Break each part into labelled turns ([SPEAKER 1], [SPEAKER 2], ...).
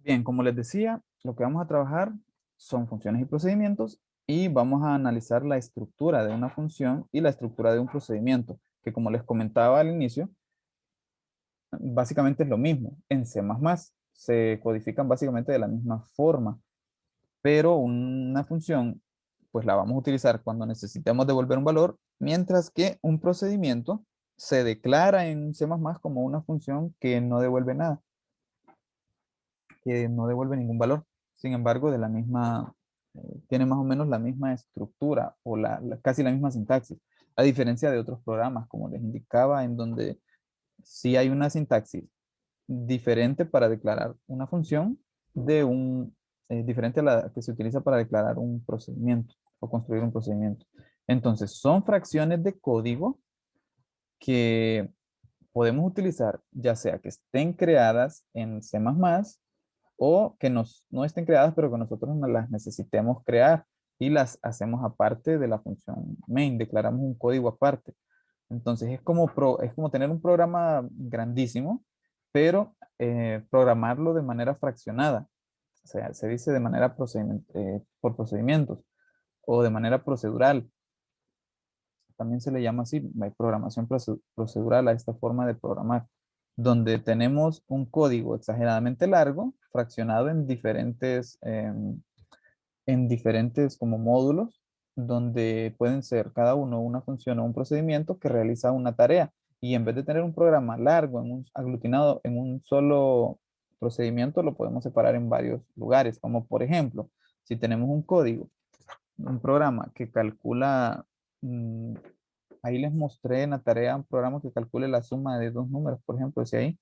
[SPEAKER 1] Bien, como les decía, lo que vamos a trabajar son funciones y procedimientos y vamos a analizar la estructura de una función y la estructura de un procedimiento, que como les comentaba al inicio, básicamente es lo mismo. En C++ se codifican básicamente de la misma forma, pero una función pues la vamos a utilizar cuando necesitemos devolver un valor, mientras que un procedimiento se declara en C++ como una función que no devuelve nada, que no devuelve ningún valor. Sin embargo, tiene más o menos la misma estructura o casi la misma sintaxis, a diferencia de otros programas, como les indicaba, en donde sí hay una sintaxis diferente para declarar una función diferente a la que se utiliza para declarar un procedimiento o construir un procedimiento. Entonces, son fracciones de código que podemos utilizar, ya sea que estén creadas en C++ o que no estén creadas, pero que nosotros no las necesitemos crear y las hacemos aparte de la función main, declaramos un código aparte. Entonces es como tener un programa grandísimo, pero programarlo de manera fraccionada. O sea, se dice de manera por procedimientos o de manera procedural. También se le llama así, hay programación procedural a esta forma de programar, donde tenemos un código exageradamente largo, fraccionado en diferentes como módulos, donde pueden ser cada uno una función o un procedimiento que realiza una tarea. Y en vez de tener un programa largo, aglutinado en un solo procedimiento, lo podemos separar en varios lugares, como por ejemplo, si tenemos un código, un programa que calcula, mm, ahí les mostré en la tarea un programa que calcule la suma de dos números, por ejemplo, si ahí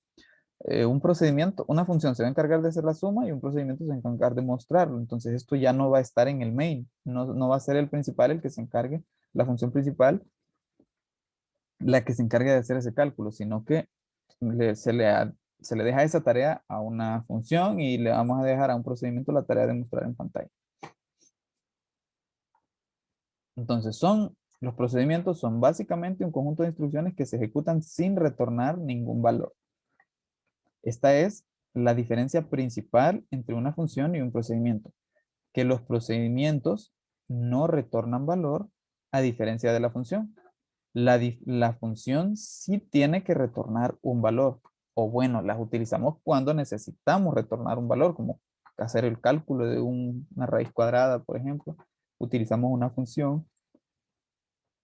[SPEAKER 1] un procedimiento, una función se va a encargar de hacer la suma y un procedimiento se va a encargar de mostrarlo. Entonces esto ya no va a estar en el main, no va a ser el principal el que se encargue, la función principal, la que se encargue de hacer ese cálculo, sino que se le deja esa tarea a una función y le vamos a dejar a un procedimiento la tarea de mostrar en pantalla. Entonces los procedimientos son básicamente un conjunto de instrucciones que se ejecutan sin retornar ningún valor. Esta es la diferencia principal entre una función y un procedimiento, que los procedimientos no retornan valor a diferencia de la función. La función sí tiene que retornar un valor, o bueno, las utilizamos cuando necesitamos retornar un valor, como hacer el cálculo de una raíz cuadrada, por ejemplo. Utilizamos una función,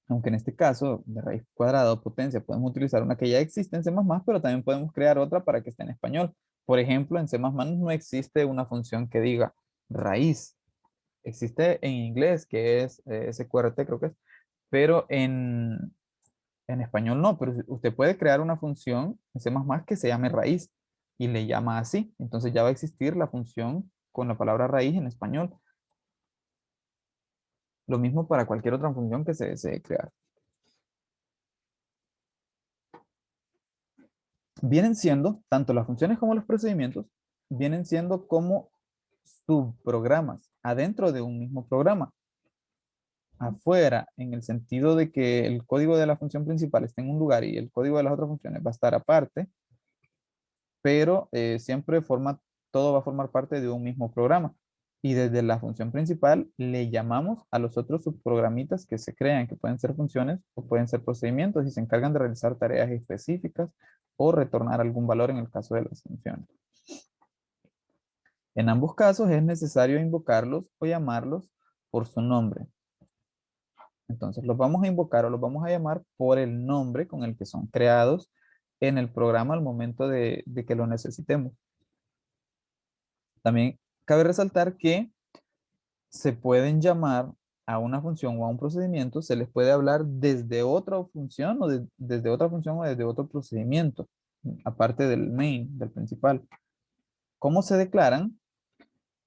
[SPEAKER 1] aunque en este caso de raíz cuadrada o potencia podemos utilizar una que ya existe en C++, pero también podemos crear otra para que esté en español. Por ejemplo, en C++ no existe una función que diga raíz. Existe en inglés, que es SQRT, creo que es, pero en español no, pero usted puede crear una función en C++ que se llame raíz y le llama así. Entonces ya va a existir la función con la palabra raíz en español. Lo mismo para cualquier otra función que se desee crear. Vienen siendo, tanto las funciones como los procedimientos, vienen siendo como subprogramas adentro de un mismo programa. Afuera, en el sentido de que el código de la función principal está en un lugar y el código de las otras funciones va a estar aparte, pero todo va a formar parte de un mismo programa. Y desde la función principal le llamamos a los otros subprogramitas que se crean, que pueden ser funciones o pueden ser procedimientos y se encargan de realizar tareas específicas o retornar algún valor en el caso de las funciones. En ambos casos es necesario invocarlos o llamarlos por su nombre. Entonces los vamos a invocar o los vamos a llamar por el nombre con el que son creados en el programa al momento de que lo necesitemos. También cabe resaltar que se pueden llamar a una función o a un procedimiento, se les puede hablar desde otra función o desde otra función o desde otro procedimiento, aparte del main, del principal. ¿Cómo se declaran?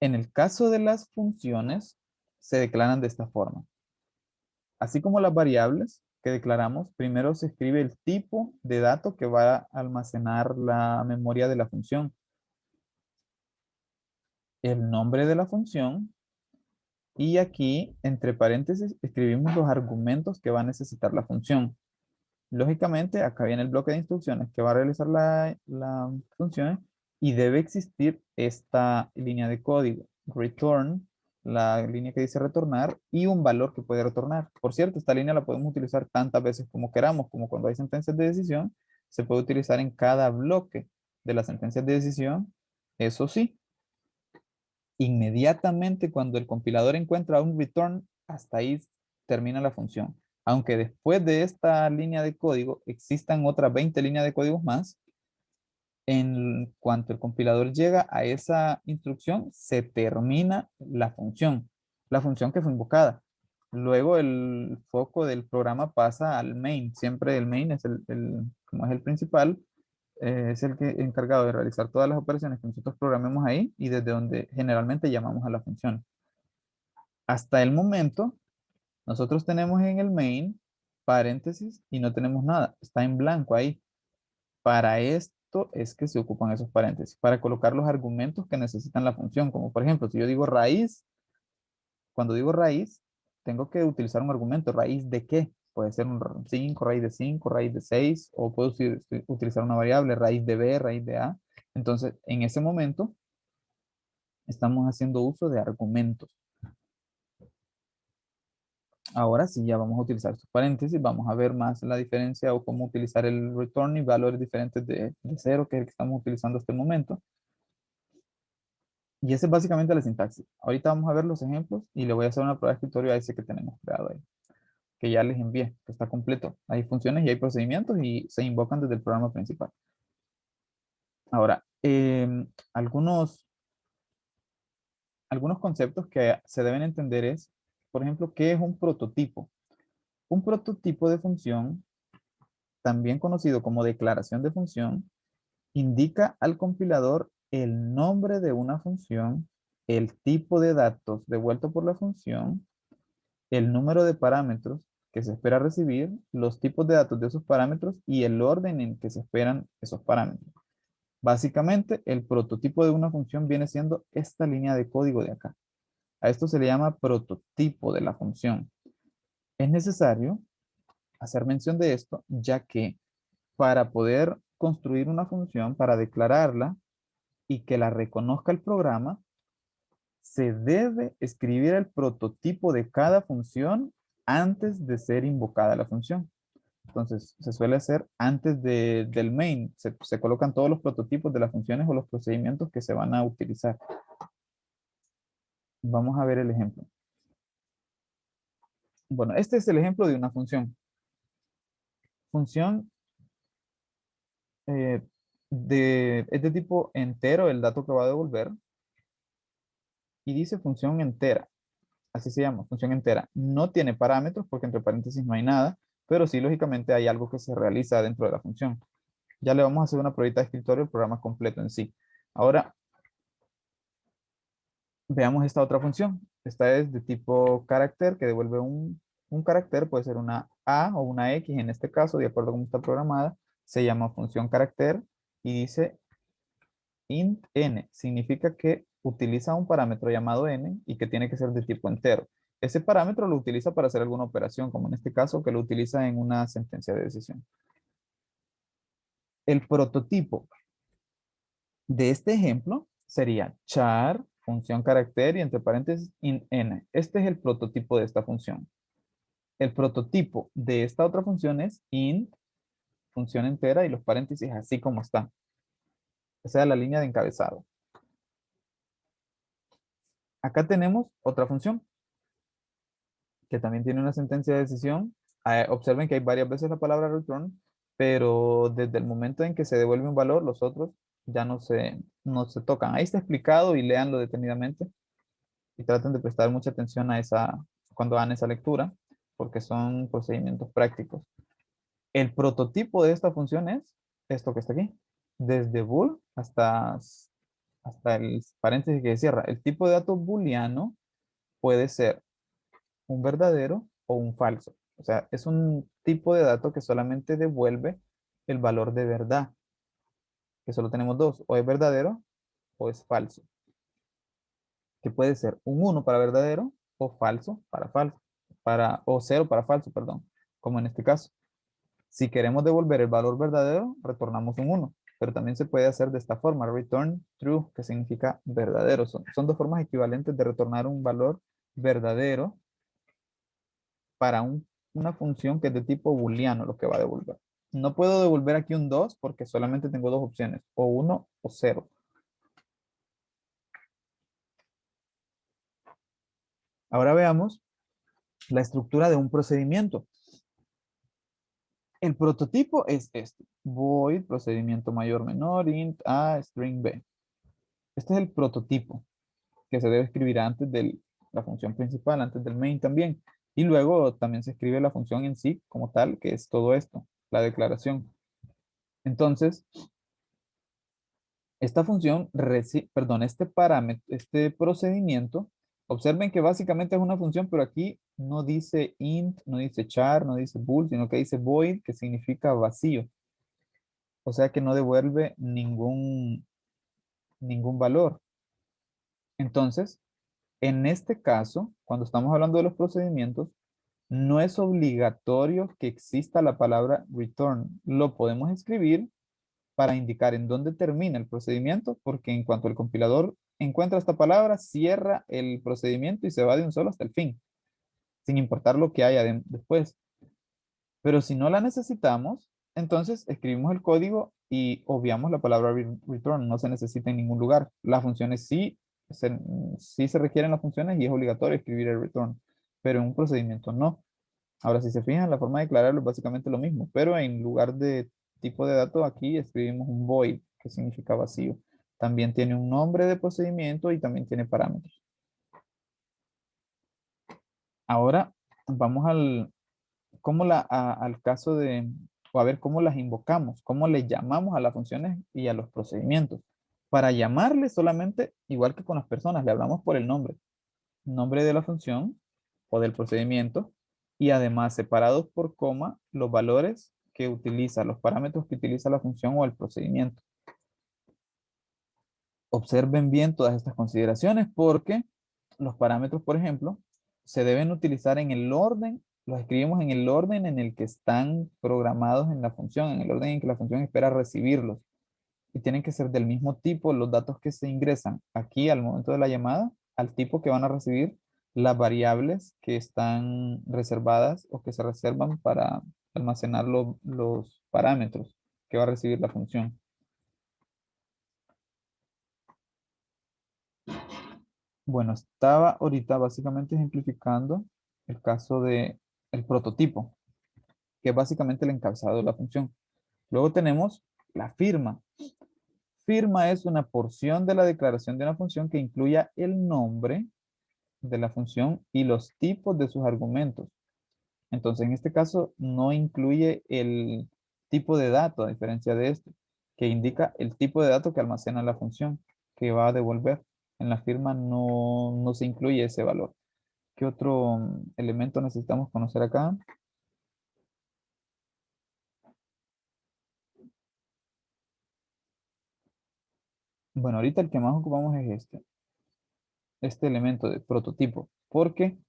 [SPEAKER 1] En el caso de las funciones, se declaran de esta forma. Así como las variables que declaramos, primero se escribe el tipo de dato que va a almacenar la memoria de la función, el nombre de la función y aquí, entre paréntesis, escribimos los argumentos que va a necesitar la función. Lógicamente, acá viene el bloque de instrucciones que va a realizar la función Y debe existir esta línea de código, return, la línea que dice retornar, y un valor que puede retornar. Por cierto, esta línea la podemos utilizar tantas veces como queramos, como cuando hay sentencias de decisión, se puede utilizar en cada bloque de las sentencias de decisión. Eso sí, inmediatamente cuando el compilador encuentra un return, hasta ahí termina la función. Aunque después de esta línea de código existan otras 20 líneas de códigos más, en cuanto el compilador llega a esa instrucción, se termina la función que fue invocada. Luego el foco del programa pasa al main. Siempre el main es como es el principal, es el que encargado de realizar todas las operaciones que nosotros programemos ahí y desde donde generalmente llamamos a la función. Hasta el momento, nosotros tenemos en el main paréntesis y no tenemos nada. Está en blanco ahí. Para esto es que se ocupan esos paréntesis, para colocar los argumentos que necesitan la función. Como por ejemplo, si yo digo raíz, cuando digo raíz, tengo que utilizar un argumento. ¿Raíz de qué? Puede ser un 5, raíz de 5, raíz de 6, o puedo utilizar una variable, raíz de b, raíz de a. Entonces, en ese momento, estamos haciendo uso de argumentos. Ahora sí, ya vamos a utilizar estos paréntesis, vamos a ver más la diferencia o cómo utilizar el return y valores diferentes de cero, que es el que estamos utilizando hasta el momento. Y esa es básicamente la sintaxis. Ahorita vamos a ver los ejemplos y le voy a hacer una prueba de escritorio a ese que tenemos creado ahí, que ya les envié, que está completo. Hay funciones y hay procedimientos y se invocan desde el programa principal. Ahora, algunos conceptos que se deben entender es, por ejemplo, ¿qué es un prototipo? Un prototipo de función, también conocido como declaración de función, indica al compilador el nombre de una función, el tipo de datos devuelto por la función, el número de parámetros que se espera recibir, los tipos de datos de esos parámetros y el orden en que se esperan esos parámetros. Básicamente, el prototipo de una función viene siendo esta línea de código de acá. A esto se le llama prototipo de la función. Es necesario hacer mención de esto, ya que para poder construir una función, para declararla y que la reconozca el programa, se debe escribir el prototipo de cada función antes de ser invocada la función. Entonces, se suele hacer antes del main. Se colocan todos los prototipos de las funciones o los procedimientos que se van a utilizar. Vamos a ver el ejemplo. Bueno, este es el ejemplo de una función. Función eh, es de tipo entero el dato que va a devolver y dice función entera. Así se llama, función entera. No tiene parámetros porque entre paréntesis no hay nada, pero sí, lógicamente, hay algo que se realiza dentro de la función. Ya le vamos a hacer una pruebita de escritorio, el programa completo en sí. Ahora, veamos esta otra función. Esta es de tipo carácter, que devuelve un carácter, puede ser una A o una X, en este caso, de acuerdo a cómo está programada. Se llama función carácter y dice int n. Significa que utiliza un parámetro llamado n y que tiene que ser de tipo entero. Ese parámetro lo utiliza para hacer alguna operación, como en este caso, que lo utiliza en una sentencia de decisión. El prototipo de este ejemplo sería char, función carácter y entre paréntesis int n. Este es el prototipo de esta función. El prototipo de esta otra función es int, función entera y los paréntesis así como está. Esa es la línea de encabezado. Acá tenemos otra función que también tiene una sentencia de decisión. Observen que hay varias veces la palabra return, pero desde el momento en que se devuelve un valor, los otros ya no se tocan. Ahí está explicado y léanlo detenidamente y traten de prestar mucha atención a cuando hagan esa lectura, porque son procedimientos prácticos. El prototipo de esta función es esto que está aquí, desde bool hasta el paréntesis que cierra. El tipo de dato booleano puede ser un verdadero o un falso. O sea, es un tipo de dato que solamente devuelve el valor de verdad, que solo tenemos dos, o es verdadero o es falso, que puede ser un uno para verdadero o falso para falso, o cero para falso, perdón, como en este caso. Si queremos devolver el valor verdadero, retornamos un uno. pero también se puede hacer de esta forma, return true, que significa verdadero. Son dos formas equivalentes de retornar un valor verdadero para una función que es de tipo booleano, lo que va a devolver. No puedo devolver aquí un 2 porque solamente tengo dos opciones, o 1 o 0. Ahora veamos la estructura de un procedimiento. El prototipo es este. Void, procedimiento mayor menor, int a, string b. Este es el prototipo que se debe escribir antes de la función principal, antes del main también. Y luego también se escribe la función en sí como tal, que es todo esto, la declaración. Entonces, esta función, perdón, este parámetro, este procedimiento, observen que básicamente es una función, pero aquí no dice int, no dice char, no dice bool, sino que dice void, que significa vacío. O sea que no devuelve ningún valor. Entonces, en este caso, cuando estamos hablando de los procedimientos, no es obligatorio que exista la palabra return. Lo podemos escribir para indicar en dónde termina el procedimiento, porque en cuanto el compilador encuentra esta palabra, cierra el procedimiento y se va de un solo hasta el fin, sin importar lo que haya después. Pero si no la necesitamos, entonces escribimos el código y obviamos la palabra return, no se necesita en ningún lugar. Las funciones se, sí se requieren las funciones y es obligatorio escribir el return, pero en un procedimiento no. Ahora, si se fijan, la forma de declararlo es básicamente lo mismo, pero en lugar de tipo de dato, aquí escribimos un void, que significa vacío. También tiene un nombre de procedimiento y también tiene parámetros. Ahora vamos al caso o a ver cómo las invocamos, cómo le llamamos a las funciones y a los procedimientos. Para llamarle solamente, igual que con las personas, le hablamos por el nombre de la función o del procedimiento, y además separados por coma los valores que utiliza, los parámetros que utiliza la función o el procedimiento. Observen bien todas estas consideraciones porque los parámetros, por ejemplo, se deben utilizar en el orden, los escribimos en el orden en el que están programados en la función, en el orden en que la función espera recibirlos. Y tienen que ser del mismo tipo los datos que se ingresan aquí al momento de la llamada, al tipo que van a recibir las variables que están reservadas o que se reservan para almacenar los parámetros que va a recibir la función. Bueno, estaba ahorita básicamente ejemplificando el caso de el prototipo, que es básicamente el encabezado de la función. Luego tenemos la firma. Firma es una porción de la declaración de una función que incluya el nombre de la función y los tipos de sus argumentos. Entonces, en este caso, no incluye el tipo de dato, a diferencia de este, que indica el tipo de dato que almacena la función que va a devolver. En la firma no se incluye ese valor. ¿Qué otro elemento necesitamos conocer acá? Bueno, ahorita el que más ocupamos es este elemento de prototipo, porque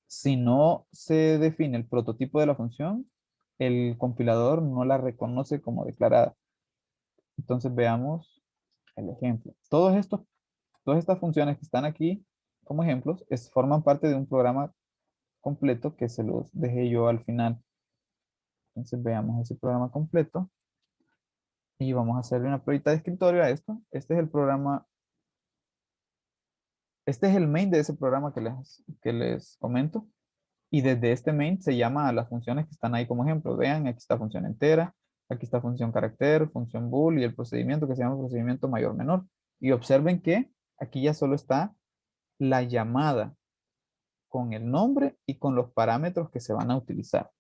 [SPEAKER 1] si no se define el prototipo de la función, el compilador no la reconoce como declarada. Entonces veamos el ejemplo. Todas estas funciones que están aquí como ejemplos forman parte de un programa completo que se los dejé yo al final. Entonces veamos ese programa completo y vamos a hacerle una pruebita de escritorio a esto. Este es el programa, este es el main de ese programa que les comento. Y desde este main se llama a las funciones que están ahí como ejemplo. Vean, aquí está función entera, aquí está función carácter, función bool y el procedimiento que se llama procedimiento mayor menor. Y observen que aquí ya solo está la llamada con el nombre y con los parámetros que se van a utilizar.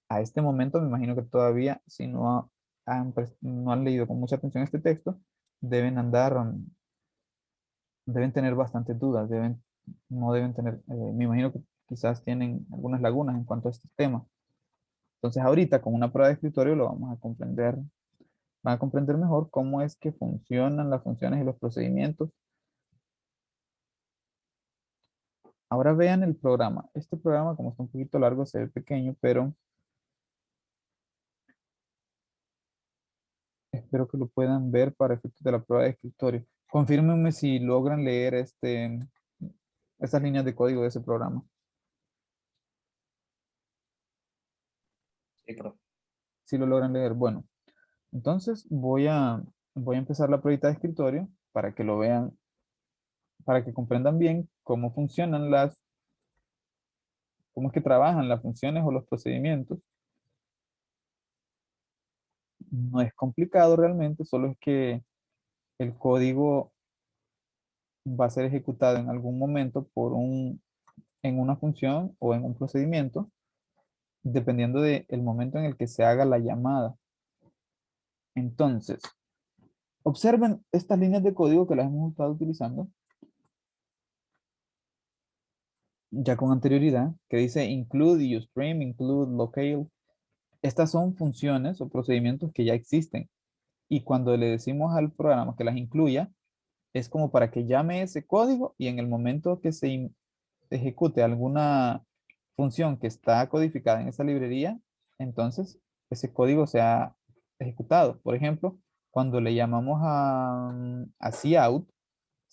[SPEAKER 1] A este momento me imagino que todavía, si no han leído con mucha atención este texto, deben andar, deben tener bastantes dudas, no deben tener, me imagino que quizás tienen algunas lagunas en cuanto a este tema. Entonces ahorita con una prueba de escritorio lo vamos a comprender, van a comprender mejor cómo es que funcionan las funciones y los procedimientos. Ahora vean el programa. Este programa, como está un poquito largo, se ve pequeño, pero Espero que lo puedan ver para efectos de la prueba de escritorio. Confírmenme si logran leer estas líneas de código de ese programa.
[SPEAKER 2] Sí, profe.
[SPEAKER 1] Si lo logran leer. Bueno, entonces voy a empezar la prueba de escritorio para que lo vean, para que comprendan bien cómo funcionan cómo es que trabajan las funciones o los procedimientos. No es complicado realmente, solo es que el código va a ser ejecutado en algún momento en una función o en un procedimiento, dependiendo del momento en el que se haga la llamada. Entonces, observen estas líneas de código que las hemos estado utilizando ya con anterioridad, que dice include, uStream, include, locale. Estas son funciones o procedimientos que ya existen. Y cuando le decimos al programa que las incluya, es como para que llame ese código y en el momento que ejecute alguna función que está codificada en esa librería, entonces ese código sea ejecutado. Por ejemplo, cuando le llamamos a cout,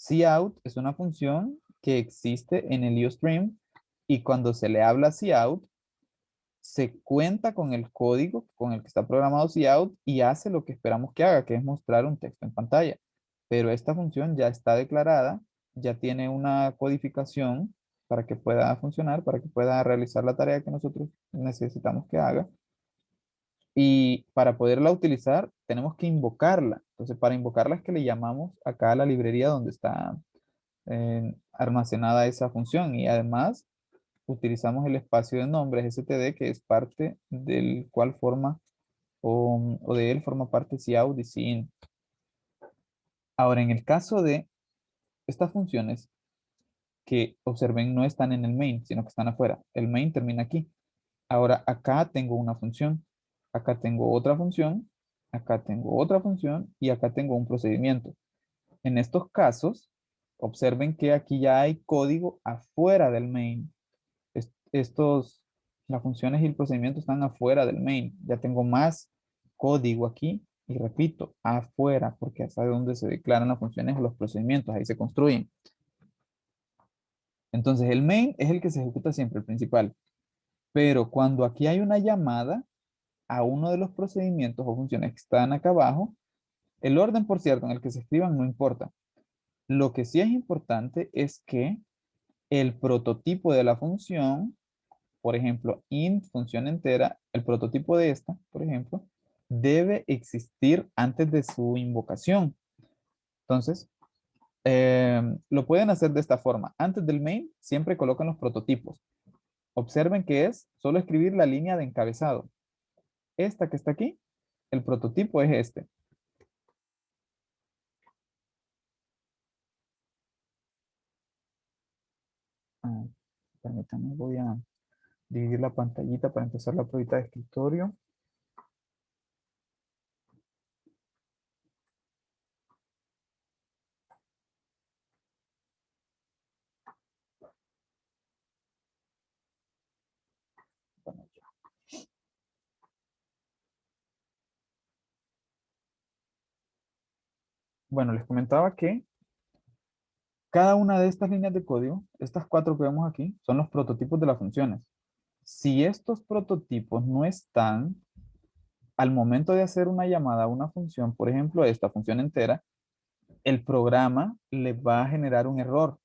[SPEAKER 1] cout es una función que existe en el UStream y cuando se le habla a cout, se cuenta con el código con el que está programado cout y hace lo que esperamos que haga, que es mostrar un texto en pantalla. Pero esta función ya está declarada, ya tiene una codificación para que pueda funcionar, para que pueda realizar la tarea que nosotros necesitamos que haga. Y para poderla utilizar, tenemos que invocarla. Entonces, para invocarla es que le llamamos acá a la librería donde está almacenada esa función. Y además, utilizamos el espacio de nombres std, que es parte del cual forma o de él forma parte cout y cin. Ahora, en el caso de estas funciones que observen no están en el main, sino que están afuera. El main termina aquí. Ahora, acá tengo una función, acá tengo otra función, acá tengo otra función y acá tengo un procedimiento. En estos casos, observen que aquí ya hay código afuera del main. Estos, las funciones y el procedimiento están afuera del main. Ya tengo más código aquí y repito, afuera, porque hasta de donde se declaran las funciones o los procedimientos, ahí se construyen. Entonces el main es el que se ejecuta siempre, el principal. Pero cuando aquí hay una llamada a uno de los procedimientos o funciones que están acá abajo, el orden, por cierto, en el que se escriban no importa. Lo que sí es importante es que el prototipo de la función, por ejemplo, int función entera, el prototipo de esta, por ejemplo, debe existir antes de su invocación. Entonces, lo pueden hacer de esta forma. Antes del main, siempre colocan los prototipos. Observen que es solo escribir la línea de encabezado. Esta que está aquí, el prototipo es este. Ah, permítanme, voy a dividir la pantallita para empezar la prueba de escritorio. Bueno, les comentaba que cada una de estas líneas de código, estas cuatro que vemos aquí, son los prototipos de las funciones. Si estos prototipos no están al momento de hacer una llamada a una función, por ejemplo, esta función entera, el programa le va a generar un error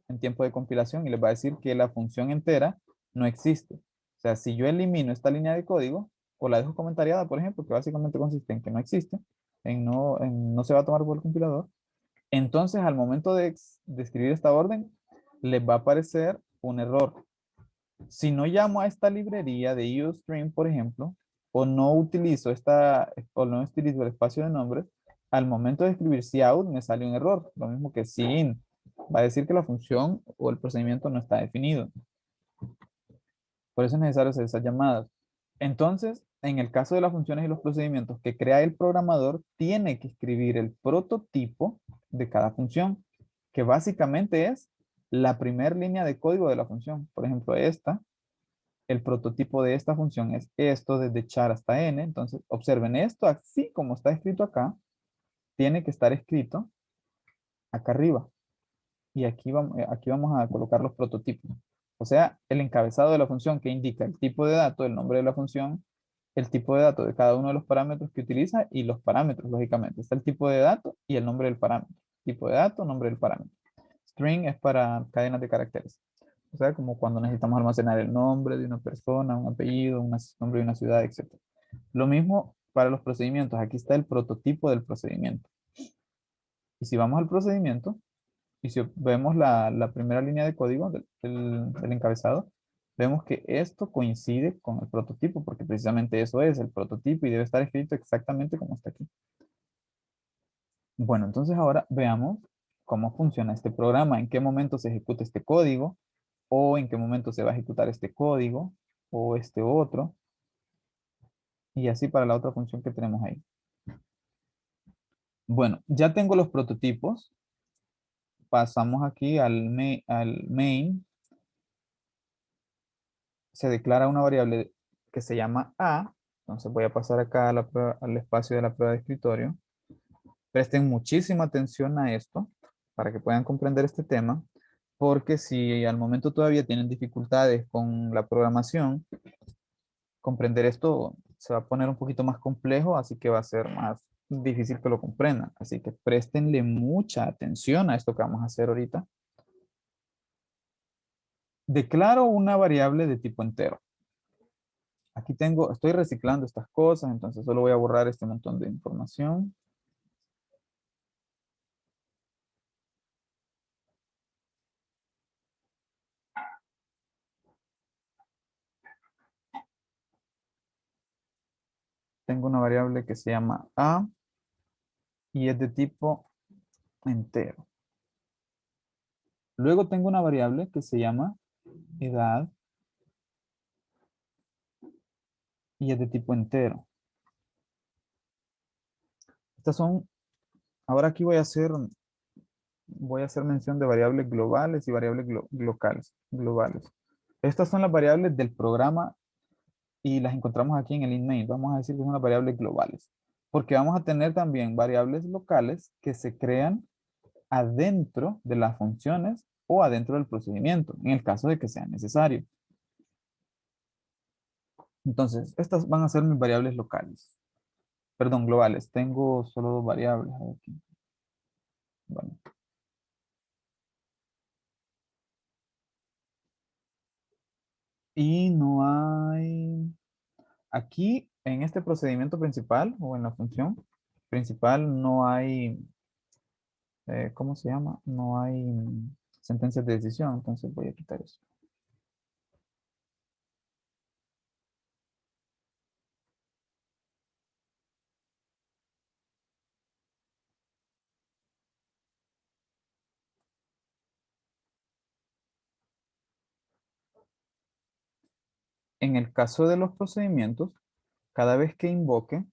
[SPEAKER 1] en tiempo de compilación y les va a decir que la función entera no existe. O sea, si yo elimino esta línea de código o la dejo comentariada, por ejemplo, que básicamente consiste en que no existe, en no se va a tomar por el compilador, entonces al momento de escribir esta orden, les va a aparecer un error. Si no llamo a esta librería de UStream, por ejemplo, o no utilizo el espacio de nombres, al momento de escribir cout me sale un error, lo mismo que sin. Va a decir que la función o el procedimiento no está definido. Por eso es necesario hacer esas llamadas. Entonces, en el caso de las funciones y los procedimientos que crea el programador, tiene que escribir el prototipo de cada función, que básicamente es la primera línea de código de la función. Por ejemplo, esta el prototipo de esta función es esto desde char hasta n. Entonces, observen esto así como está escrito acá, tiene que estar escrito acá arriba. Y aquí vamos a colocar los prototipos. O sea, el encabezado de la función que indica el tipo de dato, el nombre de la función, el tipo de dato de cada uno de los parámetros que utiliza y los parámetros, lógicamente. Está el tipo de dato y el nombre del parámetro. Tipo de dato, nombre del parámetro. String es para cadenas de caracteres. O sea, como cuando necesitamos almacenar el nombre de una persona, un apellido, un nombre de una ciudad, etc. Lo mismo para los procedimientos. Aquí está el prototipo del procedimiento. Y si vamos al procedimiento, y si vemos la primera línea de código del encabezado, vemos que esto coincide con el prototipo, porque precisamente eso es el prototipo y debe estar escrito exactamente como está aquí. Bueno, entonces ahora veamos cómo funciona este programa, en qué momento se ejecuta este código, o en qué momento se va a ejecutar este código, o este otro, y así para la otra función que tenemos ahí. Bueno, ya tengo los prototipos. Pasamos aquí al main. Se declara una variable que se llama A. Entonces voy a pasar acá al espacio de la prueba de escritorio. Presten muchísima atención a esto para que puedan comprender este tema, porque si al momento todavía tienen dificultades con la programación, comprender esto se va a poner un poquito más complejo, así que va a ser más difícil que lo comprendan. Así que préstenle mucha atención a esto que vamos a hacer ahorita. Declaro una variable de tipo entero. Aquí estoy reciclando estas cosas, entonces solo voy a borrar este montón de información. Tengo una variable que se llama A y es de tipo entero. Luego tengo una variable que se llama edad y es de tipo entero. Estas son, ahora aquí voy a hacer mención de variables globales y variables locales, globales. Estas son las variables del programa y las encontramos aquí en el inmain. Vamos a decir que son las variables globales, porque vamos a tener también variables locales que se crean adentro de las funciones o adentro del procedimiento, en el caso de que sea necesario. Entonces, estas van a ser mis variables locales. Perdón, globales. Tengo solo dos variables aquí. Bueno. Y no hay... Aquí, en este procedimiento principal o en la función principal, no hay... ¿cómo se llama? No hay sentencias de decisión. Entonces voy a quitar eso. En el caso de los procedimientos, cada vez que invoque,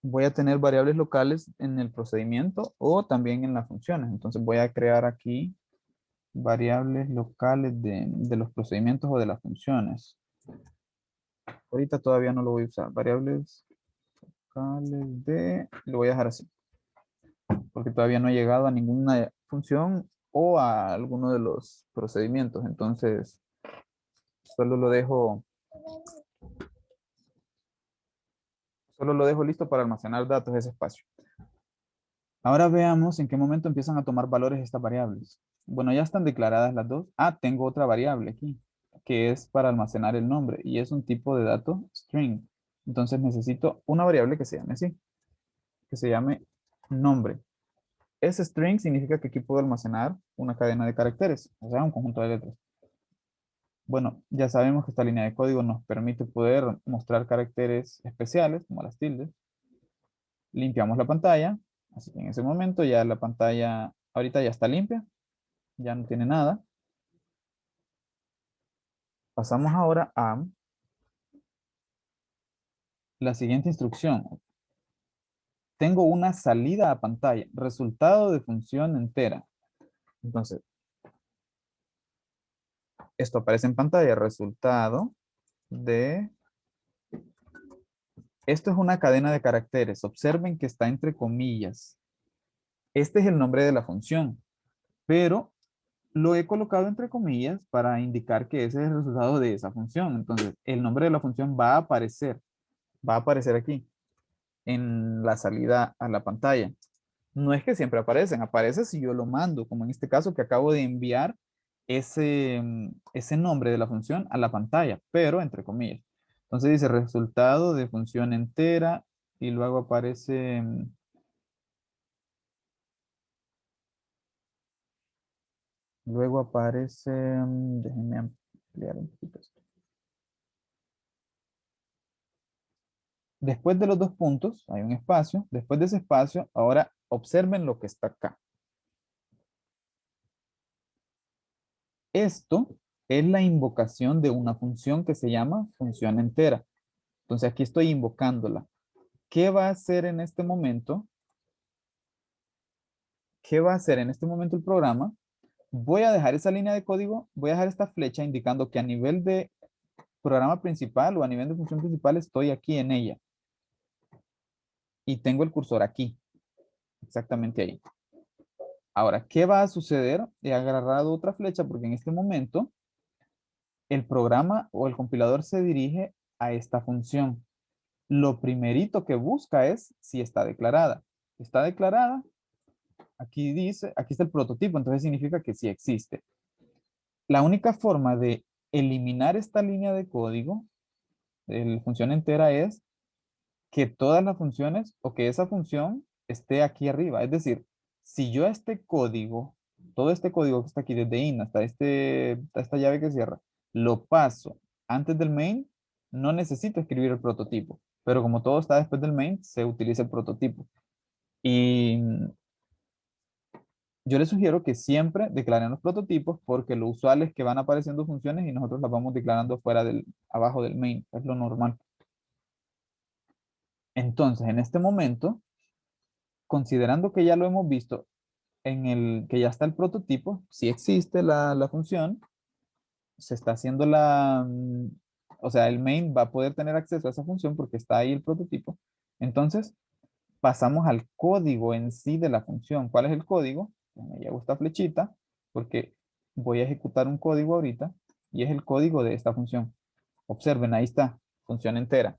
[SPEAKER 1] voy a tener variables locales en el procedimiento o también en las funciones. Entonces voy a crear aquí variables locales de los procedimientos o de las funciones. Ahorita todavía no lo voy a usar. Variables locales lo voy a dejar así, porque todavía no he llegado a ninguna función o a alguno de los procedimientos. Entonces, solo lo dejo, solo lo dejo listo para almacenar datos de ese espacio. Ahora veamos en qué momento empiezan a tomar valores estas variables. Bueno, ya están declaradas las dos. Ah, tengo otra variable aquí, que es para almacenar el nombre y es un tipo de dato string. Entonces necesito una variable que se llame así, que se llame nombre. Ese string significa que aquí puedo almacenar una cadena de caracteres, o sea, un conjunto de letras. Bueno, ya sabemos que esta línea de código nos permite poder mostrar caracteres especiales, como las tildes. Limpiamos la pantalla, así que en ese momento ya la pantalla ahorita ya está limpia, ya no tiene nada. Pasamos ahora a la siguiente instrucción. Tengo una salida a pantalla, resultado de función entera. Entonces, Esto aparece en pantalla, resultado de... Esto es una cadena de caracteres. Observen que está entre comillas. Este es el nombre de la función, pero lo he colocado entre comillas para indicar que ese es el resultado de esa función. Entonces, el nombre de la función va a aparecer aquí en la salida a la pantalla. No es que siempre aparecen, aparece si yo lo mando, como en este caso que acabo de enviar ese nombre de la función a la pantalla, pero entre comillas. Entonces dice resultado de función entera y luego aparece, déjenme ampliar un poquito esto. Después de los dos puntos hay un espacio, después de ese espacio, ahora observen lo que está acá. Esto es la invocación de una función que se llama función entera. Entonces aquí estoy invocándola. ¿Qué va a hacer en este momento? ¿Qué va a hacer en este momento el programa? Voy a dejar esa línea de código, voy a dejar esta flecha indicando que a nivel de programa principal o a nivel de función principal estoy aquí en ella. Y tengo el cursor aquí, exactamente ahí. Ahora, ¿qué va a suceder? He agarrado otra flecha porque en este momento el programa o el compilador se dirige a esta función. Lo primerito que busca es si está declarada. ¿Está declarada? Aquí dice, aquí está el prototipo, entonces significa que sí existe. La única forma de eliminar esta línea de código de la función entera es que todas las funciones o que esa función esté aquí arriba. Es decir, si yo este código, todo este código que está aquí desde in hasta esta llave que cierra, lo paso antes del main, no necesito escribir el prototipo. Pero como todo está después del main, se utiliza el prototipo. Y yo les sugiero que siempre declaren los prototipos porque lo usual es que van apareciendo funciones y nosotros las vamos declarando abajo del main. Es lo normal. Entonces, en este momento, considerando que ya lo hemos visto que ya está el prototipo, si existe la función, se está haciendo o sea, el main va a poder tener acceso a esa función porque está ahí el prototipo. Entonces, pasamos al código en sí de la función. ¿Cuál es el código? Me llevo esta flechita porque voy a ejecutar un código ahorita y es el código de esta función. Observen, ahí está, función entera.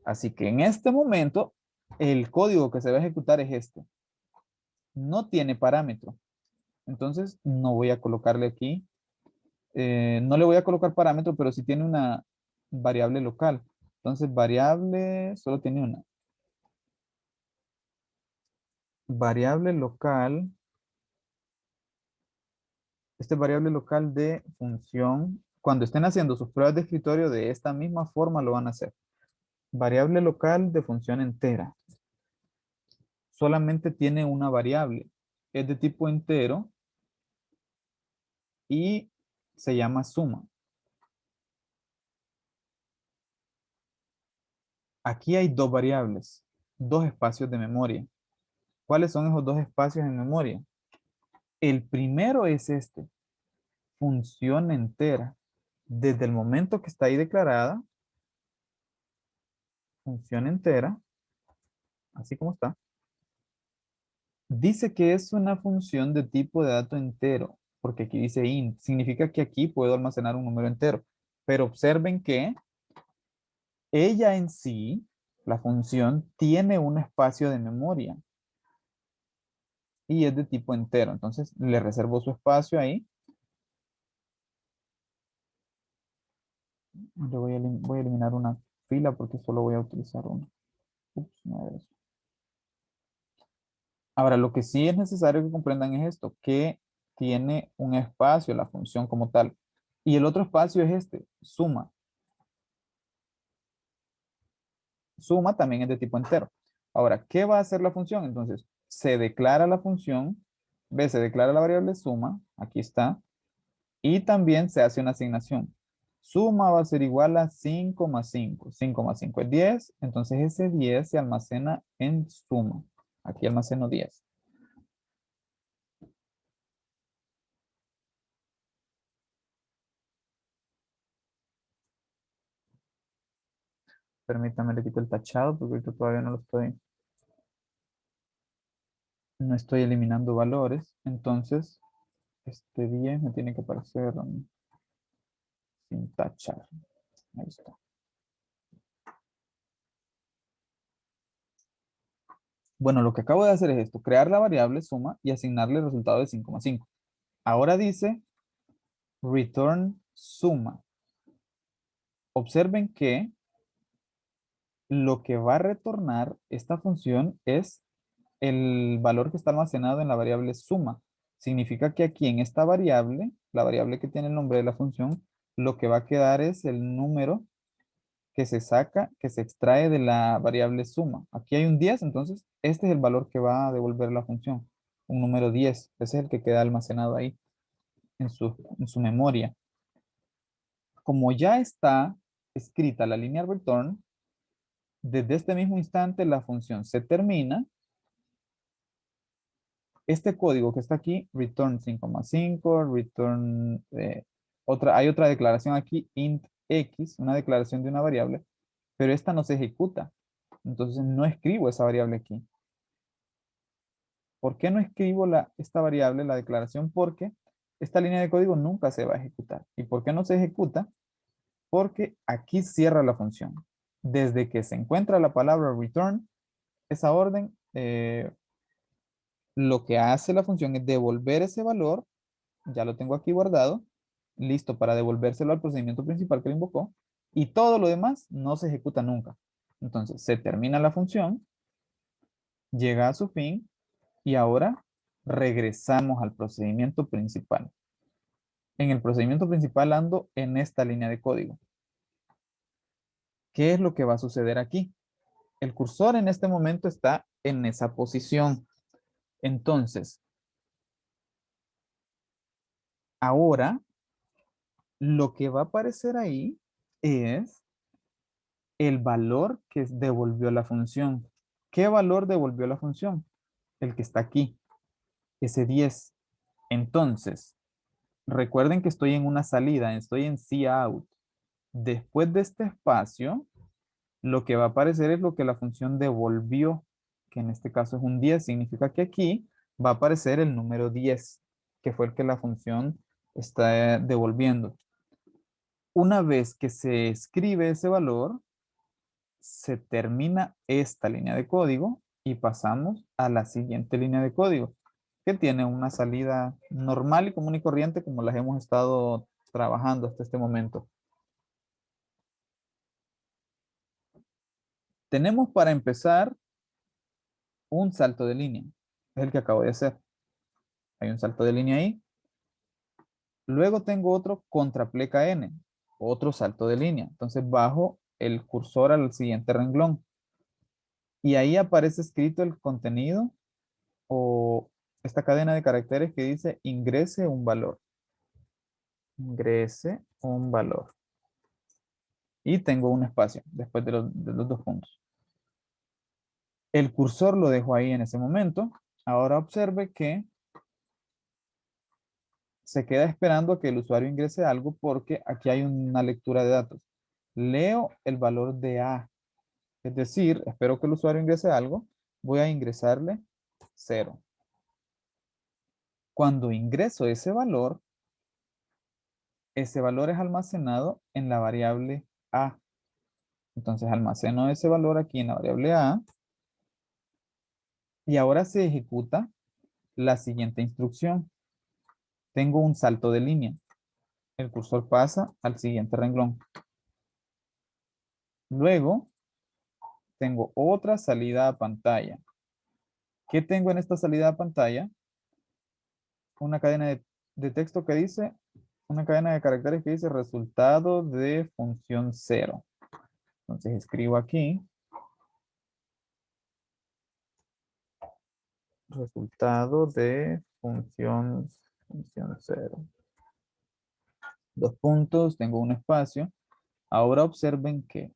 [SPEAKER 1] Así que en este momento, el código que se va a ejecutar es este. No tiene parámetro. Entonces, no voy a colocarle aquí. No le voy a colocar parámetro, pero sí tiene una variable local. Entonces, variable solo tiene una. Variable local. Este variable local de función, cuando estén haciendo sus pruebas de escritorio, de esta misma forma lo van a hacer. Variable local de función entera. Solamente tiene una variable. Es de tipo entero y se llama suma. Aquí hay dos variables, dos espacios de memoria. ¿Cuáles son esos dos espacios en memoria? El primero es este, función entera. Desde el momento que está ahí declarada, función entera, así como está, dice que es una función de tipo de dato entero, porque aquí dice int, significa que aquí puedo almacenar un número entero. Pero observen que ella en sí, la función, tiene un espacio de memoria y es de tipo entero. Entonces le reservo su espacio ahí. Voy a eliminar una fila porque solo voy a utilizar una. Ups, no era eso. Ahora, lo que sí es necesario que comprendan es esto, que tiene un espacio la función como tal. Y el otro espacio es este, suma. Suma también es de tipo entero. Ahora, ¿qué va a hacer la función? Entonces, se declara la función, ¿ves? Se declara la variable suma, aquí está, y también se hace una asignación. Suma va a ser igual a 5 más 5. 5 más 5 es 10, entonces ese 10 se almacena en suma. Aquí almaceno 10. Permítame, le quito el tachado porque ahorita todavía no estoy eliminando valores. Entonces, este 10 me tiene que aparecer sin tachar. Ahí está. Bueno, lo que acabo de hacer es esto, crear la variable suma y asignarle el resultado de 5,5. Ahora dice return suma. Observen que lo que va a retornar esta función es el valor que está almacenado en la variable suma. Significa que aquí en esta variable, la variable que tiene el nombre de la función, lo que va a quedar es el número que se saca, que se extrae de la variable suma. Aquí hay un 10, entonces este es el valor que va a devolver la función, un número 10. Ese es el que queda almacenado ahí en su memoria. Como ya está escrita la línea return, desde este mismo instante la función se termina. Este código que está aquí, return 5,5, return, hay otra declaración aquí, int x, una declaración de una variable, pero esta no se ejecuta. Entonces no escribo esa variable aquí. ¿Por qué no escribo esta variable, la declaración? Porque esta línea de código nunca se va a ejecutar. ¿Y por qué no se ejecuta? Porque aquí cierra la función. Desde que se encuentra la palabra return, esa orden, lo que hace la función es devolver ese valor, ya lo tengo aquí guardado, listo para devolvérselo al procedimiento principal que lo invocó, y todo lo demás no se ejecuta nunca. Entonces se termina la función, llega a su fin, y ahora regresamos al procedimiento principal. En el procedimiento principal ando en esta línea de código. ¿Qué es lo que va a suceder aquí? El cursor en este momento está en esa posición. Entonces, ahora lo que va a aparecer ahí es el valor que devolvió la función. ¿Qué valor devolvió la función? El que está aquí, ese 10. Entonces, recuerden que estoy en una salida, estoy en cout. Después de este espacio, lo que va a aparecer es lo que la función devolvió, que en este caso es un 10. Significa que aquí va a aparecer el número 10, que fue el que la función está devolviendo. Una vez que se escribe ese valor, se termina esta línea de código y pasamos a la siguiente línea de código, que tiene una salida normal y común y corriente como las hemos estado trabajando hasta este momento. Tenemos para empezar un salto de línea. Es el que acabo de hacer. Hay un salto de línea ahí. Luego tengo otro contra pleca n, otro salto de línea. Entonces bajo el cursor al siguiente renglón. Y ahí aparece escrito el contenido o esta cadena de caracteres que dice ingrese un valor. Ingrese un valor. Y tengo un espacio después de los dos puntos. El cursor lo dejo ahí en ese momento. Ahora observe que se queda esperando a que el usuario ingrese algo porque aquí hay una lectura de datos. Leo el valor de A. Es decir, espero que el usuario ingrese algo. Voy a ingresarle 0. Cuando ingreso ese valor es almacenado en la variable A. Entonces almaceno ese valor aquí en la variable A. Y ahora se ejecuta la siguiente instrucción. Tengo un salto de línea. El cursor pasa al siguiente renglón. Luego tengo otra salida a pantalla. ¿Qué tengo en esta salida a pantalla? Una cadena de texto que dice, una cadena de caracteres que dice resultado de función 0. Entonces escribo aquí, resultado de función 0. Dos puntos, tengo un espacio. Ahora observen que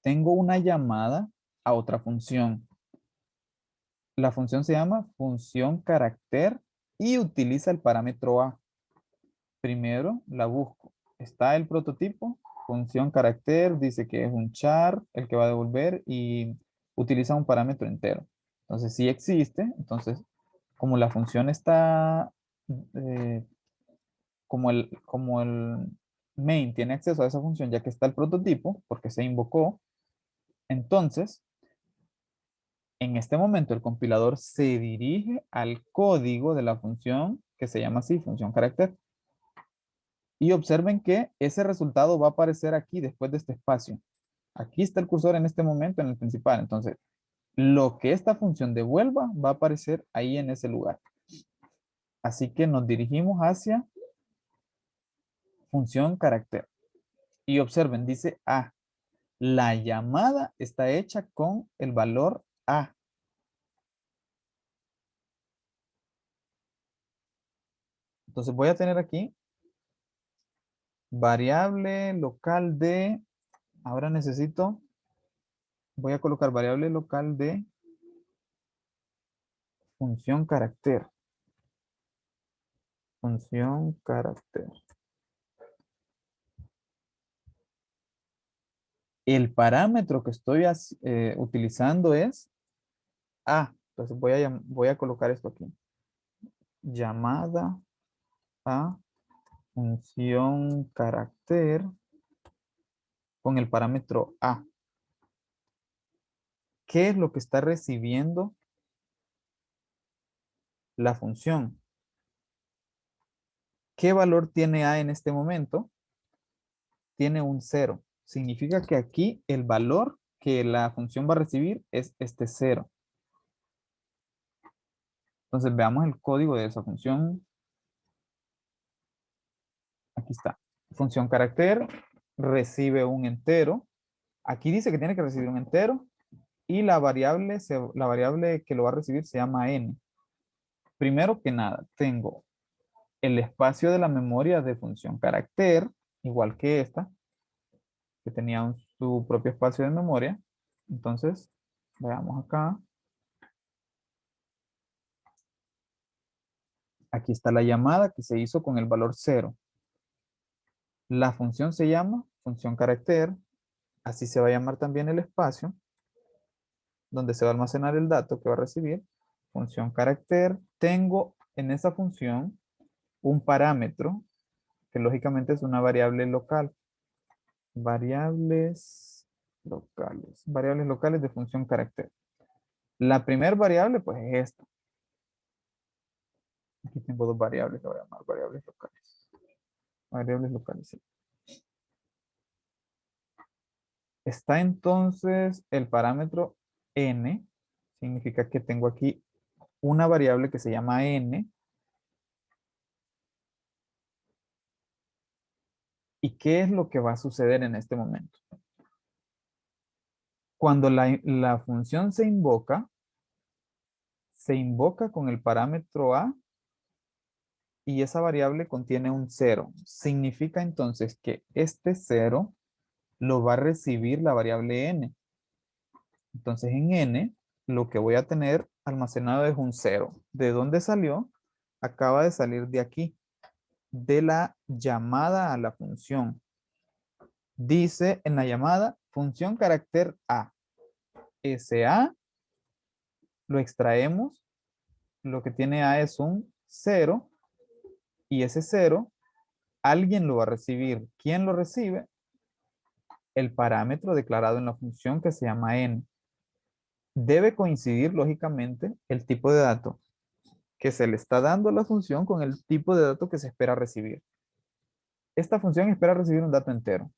[SPEAKER 1] tengo una llamada a otra función. La función se llama función carácter y utiliza el parámetro A. Primero la busco. ¿Está el prototipo? función carácter dice que es un char el que va a devolver y utiliza un parámetro entero. Entonces, si existe, entonces, como la función está, eh, como el main tiene acceso a esa función, ya que está el prototipo, porque se invocó, entonces, en este momento el compilador se dirige al código de la función que se llama así, función carácter. Y observen que ese resultado va a aparecer aquí después de este espacio. Aquí está el cursor en este momento en el principal. Entonces, lo que esta función devuelva va a aparecer ahí en ese lugar. Así que nos dirigimos hacia función carácter. Y observen, dice A. La llamada está hecha con el valor A. Entonces voy a tener aquí variable local de, ahora necesito, voy a colocar variable local de función carácter. Función carácter. El parámetro que estoy utilizando es A. Entonces voy a colocar esto aquí. Llamada a función carácter con el parámetro A. ¿Qué es lo que está recibiendo la función? ¿Qué valor tiene A en este momento? Tiene un 0. Significa que aquí el valor que la función va a recibir es este 0. Entonces veamos el código de esa función. Aquí está. Función carácter recibe un entero. Aquí dice que tiene que recibir un entero y la variable que lo va a recibir se llama n. Primero que nada, tengo el espacio de la memoria de función carácter, igual que esta, que tenía su propio espacio de memoria. Entonces, veamos acá. Aquí está la llamada que se hizo con el valor 0. La función se llama función carácter. Así se va a llamar también el espacio donde se va a almacenar el dato que va a recibir. Función carácter. Tengo en esa función un parámetro que lógicamente es una variable local. Variables locales. Variables locales de función carácter. La primera variable pues es esta. Aquí tengo dos variables que voy a llamar variables locales. Variables locales, sí. Está entonces el parámetro n. Significa que tengo aquí una variable que se llama n. ¿Y qué es lo que va a suceder en este momento? Cuando la función se invoca con el parámetro a y esa variable contiene un 0. Significa entonces que este 0 lo va a recibir la variable n. Entonces en n lo que voy a tener almacenado es un 0. ¿De dónde salió? Acaba de salir de aquí, de la llamada a la función. Dice en la llamada función carácter a. Ese a lo extraemos, lo que tiene a es un 0 y ese 0 alguien lo va a recibir. ¿Quién lo recibe? El parámetro declarado en la función que se llama n. Debe coincidir lógicamente el tipo de dato que se le está dando a la función con el tipo de dato que se espera recibir. Esta función espera recibir un dato entero.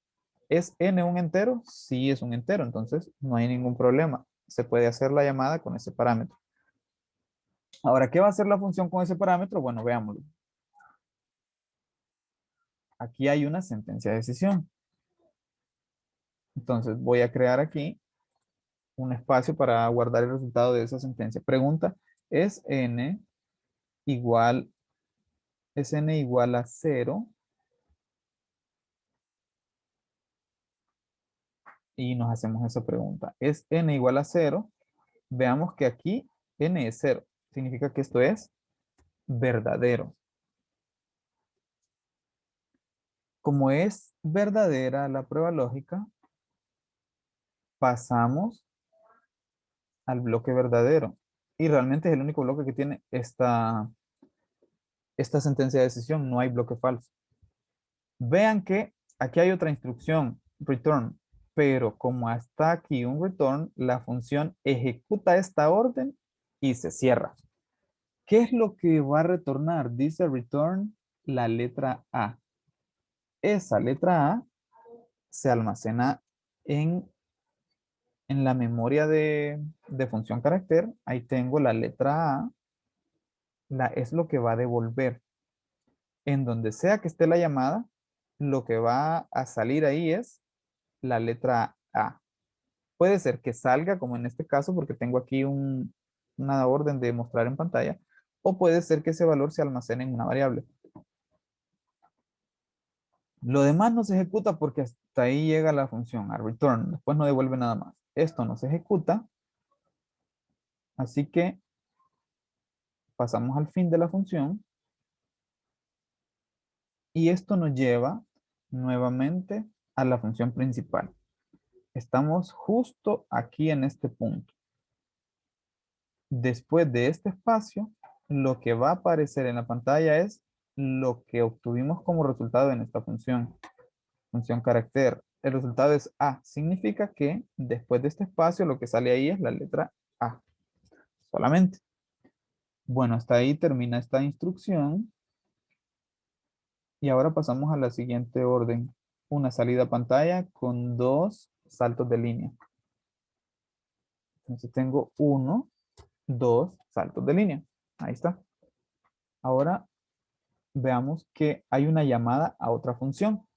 [SPEAKER 1] ¿Es n un entero? Sí, es un entero, entonces no hay ningún problema. Se puede hacer la llamada con ese parámetro. Ahora, ¿qué va a hacer la función con ese parámetro? Bueno, veámoslo. Aquí hay una sentencia de decisión. Entonces voy a crear aquí un espacio para guardar el resultado de esa sentencia. Pregunta, igual, ¿es n igual a 0? Y nos hacemos esa pregunta. ¿Es n igual a 0? Veamos que aquí n es 0. Significa que esto es verdadero. Como es verdadera la prueba lógica, pasamos al bloque verdadero. Y realmente es el único bloque que tiene esta sentencia de decisión, no hay bloque falso. Vean que aquí hay otra instrucción, return, pero como está aquí un return, la función ejecuta esta orden y se cierra. ¿Qué es lo que va a retornar? Dice return la letra A. Esa letra A se almacena en, en la memoria de función carácter. Ahí tengo la letra A, es lo que va a devolver. En donde sea que esté la llamada, lo que va a salir ahí es la letra A. Puede ser que salga, como en este caso, porque tengo aquí una orden de mostrar en pantalla, o puede ser que ese valor se almacene en una variable. Lo demás no se ejecuta porque hasta ahí llega la función, a return. Después no devuelve nada más. Esto no se ejecuta, así que pasamos al fin de la función y esto nos lleva nuevamente a la función principal. Estamos justo aquí en este punto. Después de este espacio, lo que va a aparecer en la pantalla es lo que obtuvimos como resultado en esta función carácter. El resultado es A. Significa que después de este espacio lo que sale ahí es la letra A solamente. Bueno, hasta ahí termina esta instrucción y ahora pasamos a la siguiente orden. Una salida a pantalla con dos saltos de línea. Entonces tengo uno, dos saltos de línea. Ahí está. Ahora veamos que hay una llamada a otra función.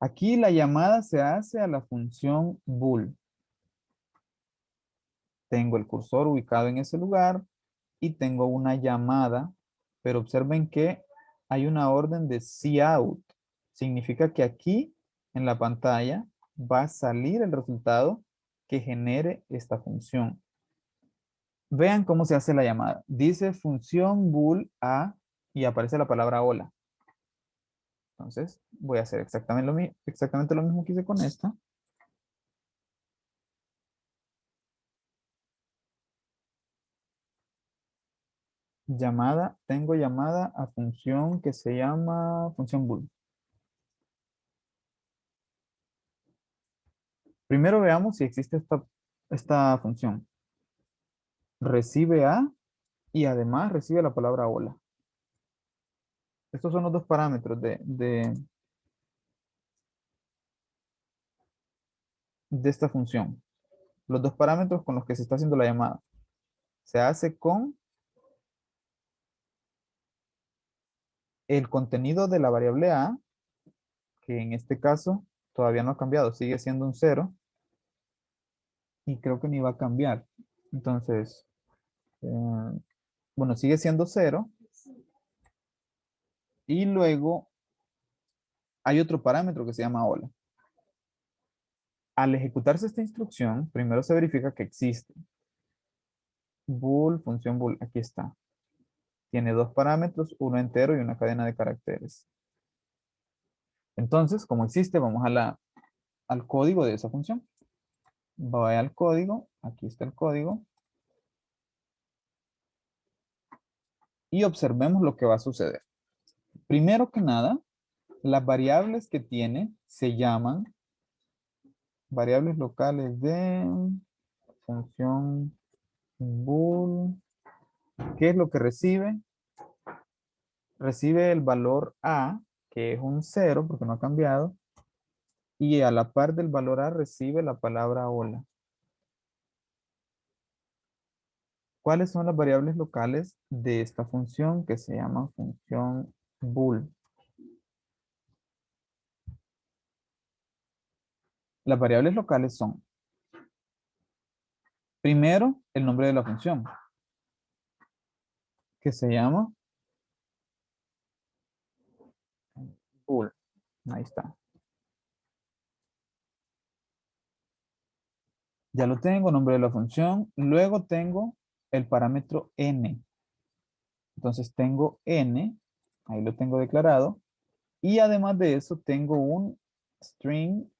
[SPEAKER 1] Aquí la llamada se hace a la función bool. Tengo el cursor ubicado en ese lugar y tengo una llamada, pero observen que hay una orden de cout. Significa que aquí en la pantalla va a salir el resultado que genere esta función. Vean cómo se hace la llamada. Dice función bool a y aparece la palabra hola. Entonces voy a hacer exactamente lo mismo que hice con esta. Tengo llamada a función que se llama función bool. Primero veamos si existe esta función. Recibe a y además recibe la palabra hola. Estos son los dos parámetros de esta función. Los dos parámetros con los que se está haciendo la llamada. Se hace con el contenido de la variable a, que en este caso todavía no ha cambiado, sigue siendo un 0 y creo que ni va a cambiar. Entonces, bueno, sigue siendo 0 y luego hay otro parámetro que se llama hola. Al ejecutarse esta instrucción, primero se verifica que existe. Bool, función bool, aquí está. Tiene dos parámetros, uno entero y una cadena de caracteres. Entonces, como existe, vamos al código de esa función. Voy al código, aquí está el código. Y observemos lo que va a suceder. Primero que nada, las variables que tiene se llaman variables locales de función bool. ¿Qué es lo que recibe? Recibe el valor a, que es un 0 porque no ha cambiado, y a la par del valor a recibe la palabra hola. ¿Cuáles son las variables locales de esta función que se llama función bool? Las variables locales son, primero, el nombre de la función, que se llama bool. Ahí está. Ya lo tengo, nombre de la función. Luego tengo el parámetro n. Entonces tengo n, ahí lo tengo declarado. Y además de eso, tengo un string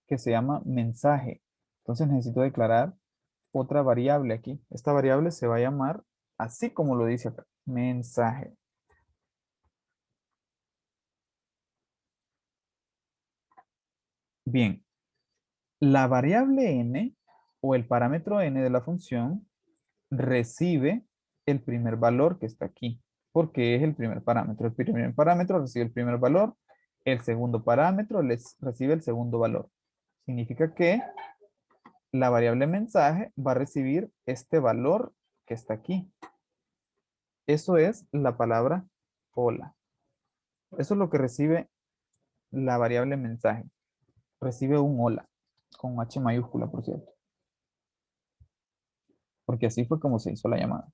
[SPEAKER 1] que se llama mensaje. Entonces necesito declarar otra variable aquí. Esta variable se va a llamar así como lo dice acá, mensaje. Bien, la variable n o el parámetro n de la función recibe el primer valor que está aquí, porque es el primer parámetro. El primer parámetro recibe el primer valor, el segundo parámetro recibe el segundo valor. Significa que la variable mensaje va a recibir este valor que está aquí. Eso es la palabra hola. Eso es lo que recibe la variable mensaje. Recibe un hola, con H mayúscula, por cierto. Porque así fue como se hizo la llamada.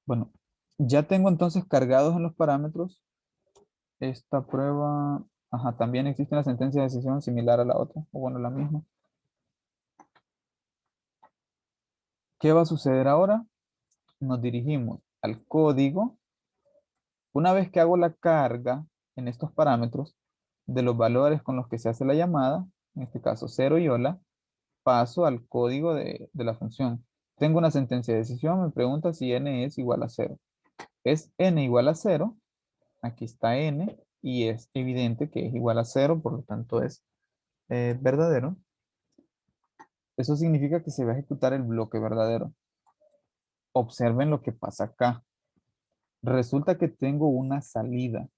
[SPEAKER 1] Bueno, ya tengo entonces cargados en los parámetros esta prueba. Ajá, también existe una sentencia de decisión similar a la otra, o bueno, la misma. ¿Qué va a suceder ahora? Nos dirigimos al código. Una vez que hago la carga en estos parámetros de los valores con los que se hace la llamada, en este caso 0 y hola, paso al código de la función. Tengo una sentencia de decisión, me pregunta si n es igual a 0. Es n igual a 0, aquí está n, y es evidente que es igual a 0, por lo tanto es verdadero. Eso significa que se va a ejecutar el bloque verdadero. Observen lo que pasa acá. Resulta que tengo una salida.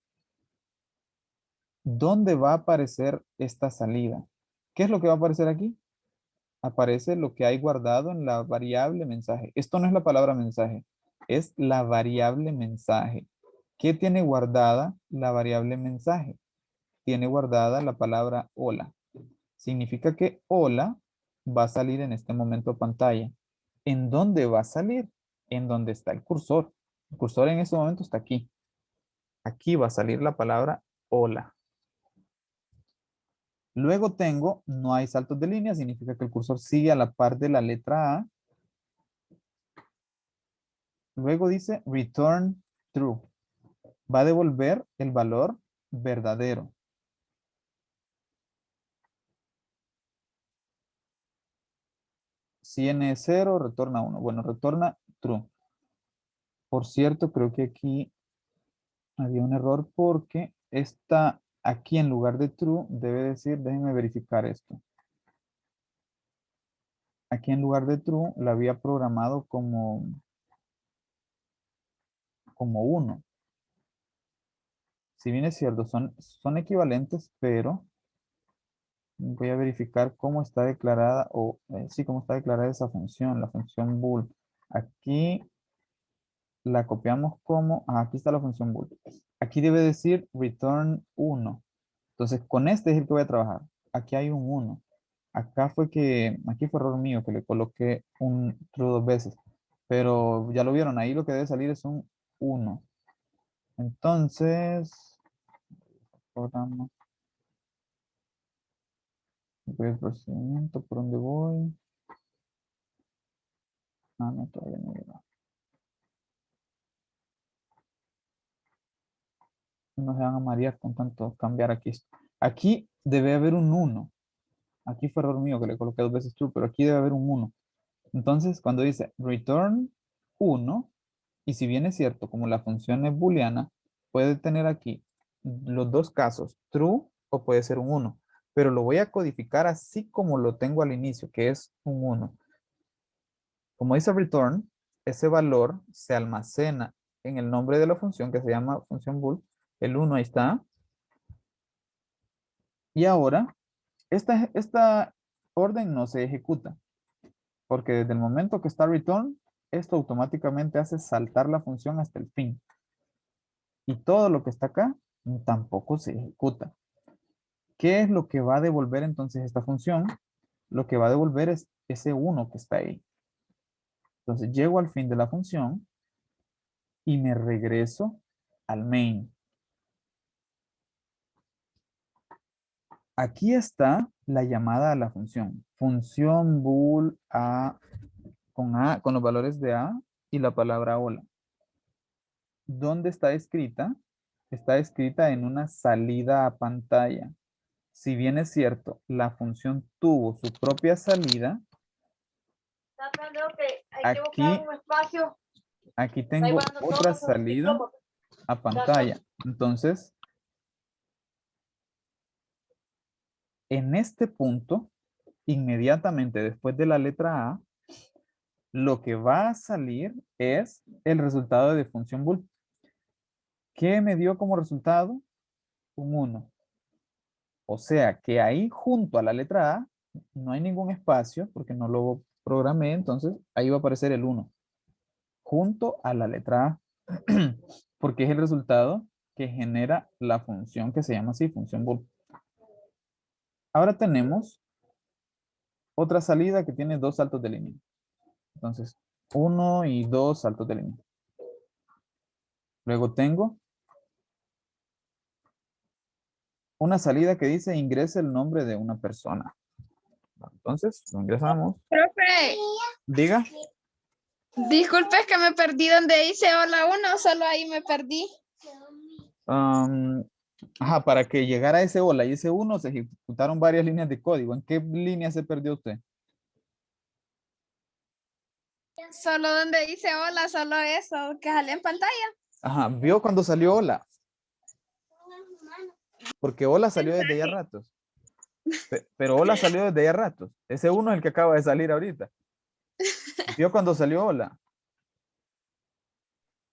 [SPEAKER 1] ¿Dónde va a aparecer esta salida? ¿Qué es lo que va a aparecer aquí? Aparece lo que hay guardado en la variable mensaje. Esto no es la palabra mensaje, es la variable mensaje. ¿Qué tiene guardada la variable mensaje? Tiene guardada la palabra hola. Significa que hola va a salir en este momento a pantalla. ¿En dónde va a salir? En donde está el cursor. El cursor en este momento está aquí. Aquí va a salir la palabra hola. Luego tengo, no hay saltos de línea, significa que el cursor sigue a la par de la letra A. Luego dice return true. Va a devolver el valor verdadero. Si n es 0, retorna 1. Bueno, retorna true. Por cierto, creo que aquí había un error porque esta aquí en lugar de true debe decir, déjenme verificar esto. Aquí en lugar de true la había programado como 1. Si bien es cierto, son equivalentes, pero voy a verificar cómo está declarada, o sí, cómo está declarada esa función, la función bool. Aquí la copiamos como, aquí está la función bool. Aquí debe decir return 1. Entonces, con este es el que voy a trabajar. Aquí hay un 1. Aquí fue error mío que le coloqué un true 2 veces. Pero ya lo vieron, ahí lo que debe salir es un 1. Entonces, programa, voy al procedimiento, ¿por dónde voy? Ah, no, todavía no llega. No se van a marear con tanto cambiar aquí. Aquí debe haber un 1. Aquí fue error mío que le coloqué 2 veces true, pero aquí debe haber un 1. Entonces, cuando dice return 1, y si bien es cierto, como la función es booleana, puede tener aquí los dos casos, true o puede ser un 1. Pero lo voy a codificar así como lo tengo al inicio, que es un 1. Como dice return, ese valor se almacena en el nombre de la función que se llama función bool. El 1 ahí está. Y ahora, esta orden no se ejecuta, porque desde el momento que está return, esto automáticamente hace saltar la función hasta el fin. Y todo lo que está acá tampoco se ejecuta. ¿Qué es lo que va a devolver entonces esta función? Lo que va a devolver es ese 1 que está ahí. Entonces llego al fin de la función y me regreso al main. Aquí está la llamada a la función. Función bool A con los valores de A y la palabra hola. ¿Dónde está escrita? está escrita en una salida a pantalla. Si bien es cierto, la función tuvo su propia salida, aquí, aquí tengo otra salida a pantalla. Entonces, en este punto, inmediatamente después de la letra A, lo que va a salir es el resultado de función bool. ¿Qué me dio como resultado? Un 1. O sea que ahí junto a la letra A no hay ningún espacio porque no lo programé, entonces ahí va a aparecer el 1 junto a la letra A porque es el resultado que genera la función que se llama así, función bool. Ahora tenemos otra salida que tiene dos saltos de línea. Entonces, 1 y 2 saltos de línea. Luego tengo una salida que dice ingrese el nombre de una persona. Entonces, lo ingresamos.
[SPEAKER 2] Profe,
[SPEAKER 1] Diga.
[SPEAKER 2] disculpe que me perdí donde dice hola uno, solo ahí me perdí.
[SPEAKER 1] Ajá, para que llegara a ese hola y ese 1 se ejecutaron varias líneas de código. ¿En qué línea se perdió usted?
[SPEAKER 2] Solo donde dice hola, solo eso, que sale en pantalla.
[SPEAKER 1] Ajá, ¿vio cuando salió hola? Porque hola salió desde ya ratos. Pero hola salió desde ya ratos. Ese 1 es el que acaba de salir ahorita. ¿Vio cuando salió hola?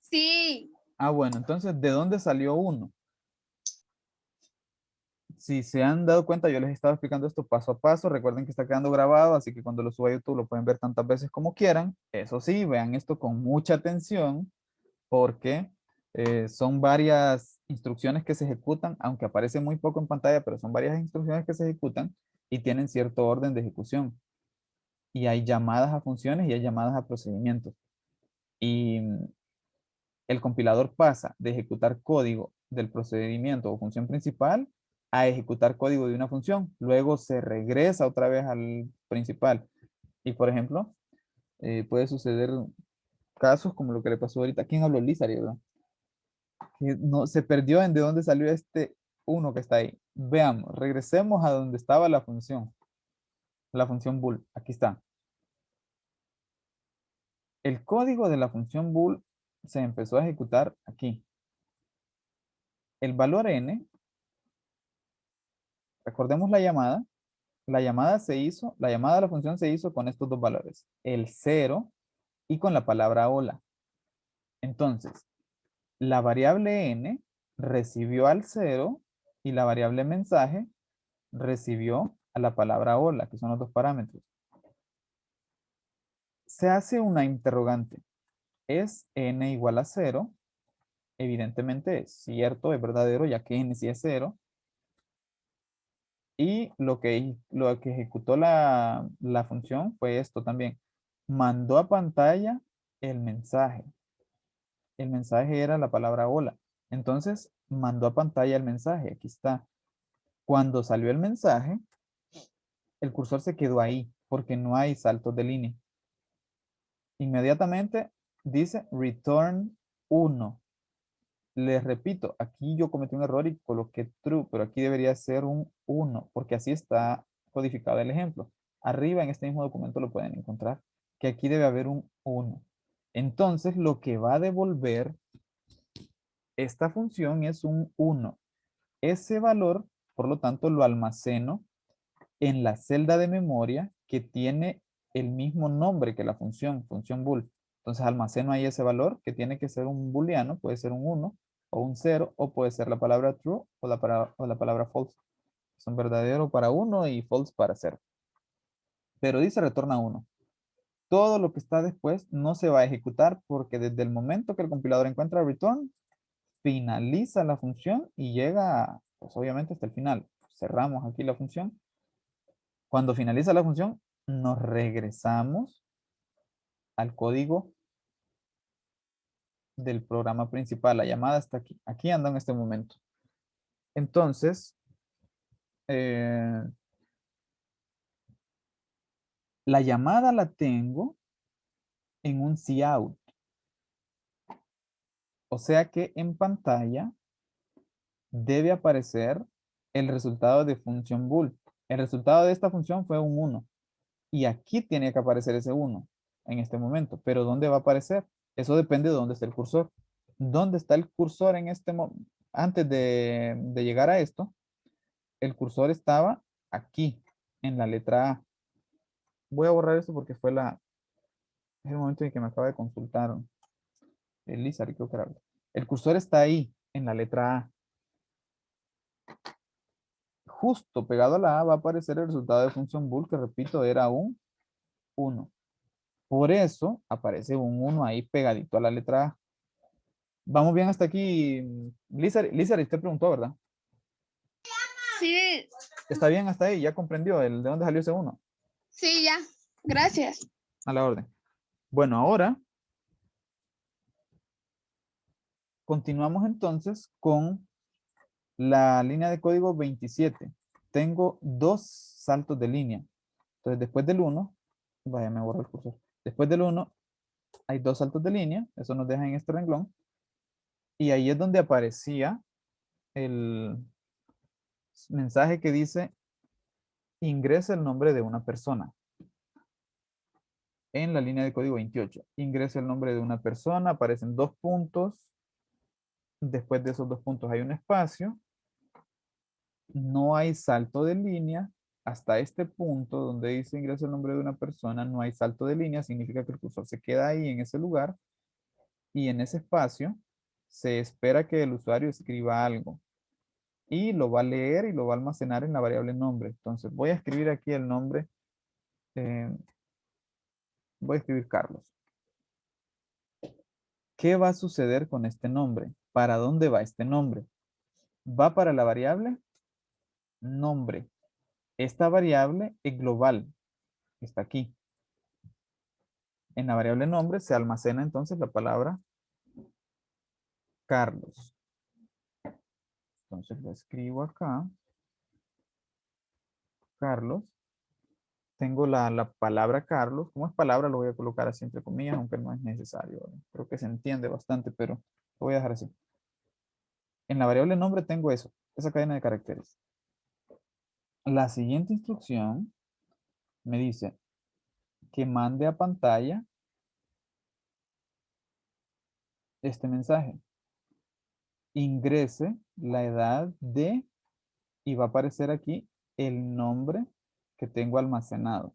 [SPEAKER 2] Sí,
[SPEAKER 1] Ah, bueno, entonces, ¿de dónde salió 1? Si se han dado cuenta, yo les estaba explicando esto paso a paso. Recuerden que está quedando grabado, así que cuando lo suba a YouTube lo pueden ver tantas veces como quieran. Eso sí, vean esto con mucha atención porque son varias instrucciones que se ejecutan, aunque aparece muy poco en pantalla, pero son varias instrucciones que se ejecutan y tienen cierto orden de ejecución. Y hay llamadas a funciones y hay llamadas a procedimientos. Y el compilador pasa de ejecutar código del procedimiento o función principal a ejecutar código de una función. Luego se regresa otra vez al principal. Y por ejemplo, puede suceder casos como lo que le pasó ahorita. ¿Quién habló? Lizari, ¿verdad? Que no, se perdió en de dónde salió este uno que está ahí. Veamos, regresemos a donde estaba la función bool. Aquí está. El código de la función bool se empezó a ejecutar aquí. El valor n, recordemos la llamada se hizo, la llamada a la función se hizo con estos dos valores, el 0 y con la palabra hola. Entonces, la variable n recibió al 0 y la variable mensaje recibió a la palabra hola, que son los dos parámetros. Se hace una interrogante. ¿Es n igual a 0? Evidentemente es cierto, es verdadero, ya que n sí es 0. Y lo que ejecutó la función fue esto también. Mandó a pantalla el mensaje. El mensaje era la palabra hola. Entonces, mandó a pantalla el mensaje. Aquí está. Cuando salió el mensaje, el cursor se quedó ahí porque no hay saltos de línea. Inmediatamente dice return 1. Les repito, aquí yo cometí un error y coloqué true, pero aquí debería ser un 1, porque así está codificado el ejemplo. Arriba en este mismo documento lo pueden encontrar, que aquí debe haber un 1. Entonces, lo que va a devolver esta función es un 1. Ese valor, por lo tanto, lo almaceno en la celda de memoria que tiene el mismo nombre que la función bool. Entonces almaceno ahí ese valor que tiene que ser un booleano, puede ser un 1 o un 0 o puede ser la palabra true o la palabra false. Son verdadero para 1 y false para 0. Pero dice retorna 1. Todo lo que está después no se va a ejecutar porque desde el momento que el compilador encuentra return, finaliza la función y llega, pues obviamente hasta el final. Cerramos aquí la función. Cuando finaliza la función, nos regresamos al código del programa principal. La llamada está aquí. Aquí anda en este momento. Entonces, eh, la llamada la tengo en un cout. O sea que en pantalla debe aparecer el resultado de función bool. El resultado de esta función fue un 1. Y aquí tiene que aparecer ese 1 en este momento. Pero ¿dónde va a aparecer? Eso depende de dónde está el cursor. ¿Dónde está el cursor en este momento? Antes de llegar a esto, el cursor estaba aquí, en la letra A. Voy a borrar esto porque es el momento en que me acaba de consultar Elizar, creo que era. El cursor está ahí, en la letra A. Justo pegado a la A va a aparecer el resultado de función bool, que repito, era un 1. Por eso aparece un 1 ahí pegadito a la letra A. Vamos bien hasta aquí. Lizar, usted preguntó, ¿verdad?
[SPEAKER 2] Sí,
[SPEAKER 1] Está bien hasta ahí, ya comprendió de dónde salió ese 1.
[SPEAKER 2] sí, ya. Gracias.
[SPEAKER 1] A la orden. Bueno, ahora continuamos entonces con la línea de código 27. Tengo dos saltos de línea. Entonces, después del 1, vaya, me borro el cursor. Después del 1 hay dos saltos de línea. Eso nos deja en este renglón. Y ahí es donde aparecía el mensaje que dice ingresa el nombre de una persona. En la línea de código 28. Ingresa el nombre de una persona, aparecen dos puntos. Después de esos dos puntos hay un espacio. No hay salto de línea. Hasta este punto donde dice ingresa el nombre de una persona, no hay salto de línea. Significa que el cursor se queda ahí en ese lugar. Y en ese espacio se espera que el usuario escriba algo. Y lo va a leer y lo va a almacenar en la variable nombre. Entonces voy a escribir aquí el nombre. eh, Voy a escribir Carlos. ¿Qué va a suceder con este nombre? ¿Para dónde va este nombre? Va para la variable nombre. Esta variable es global. Está aquí. En la variable nombre se almacena entonces la palabra Carlos. Entonces lo escribo acá. Carlos. Tengo la palabra Carlos. Como es palabra, lo voy a colocar así entre comillas, aunque no es necesario. Creo que se entiende bastante, pero lo voy a dejar así. En la variable nombre tengo eso, esa cadena de caracteres. La siguiente instrucción me dice que mande a pantalla este mensaje. Ingrese la edad de, y va a aparecer aquí el nombre que tengo almacenado.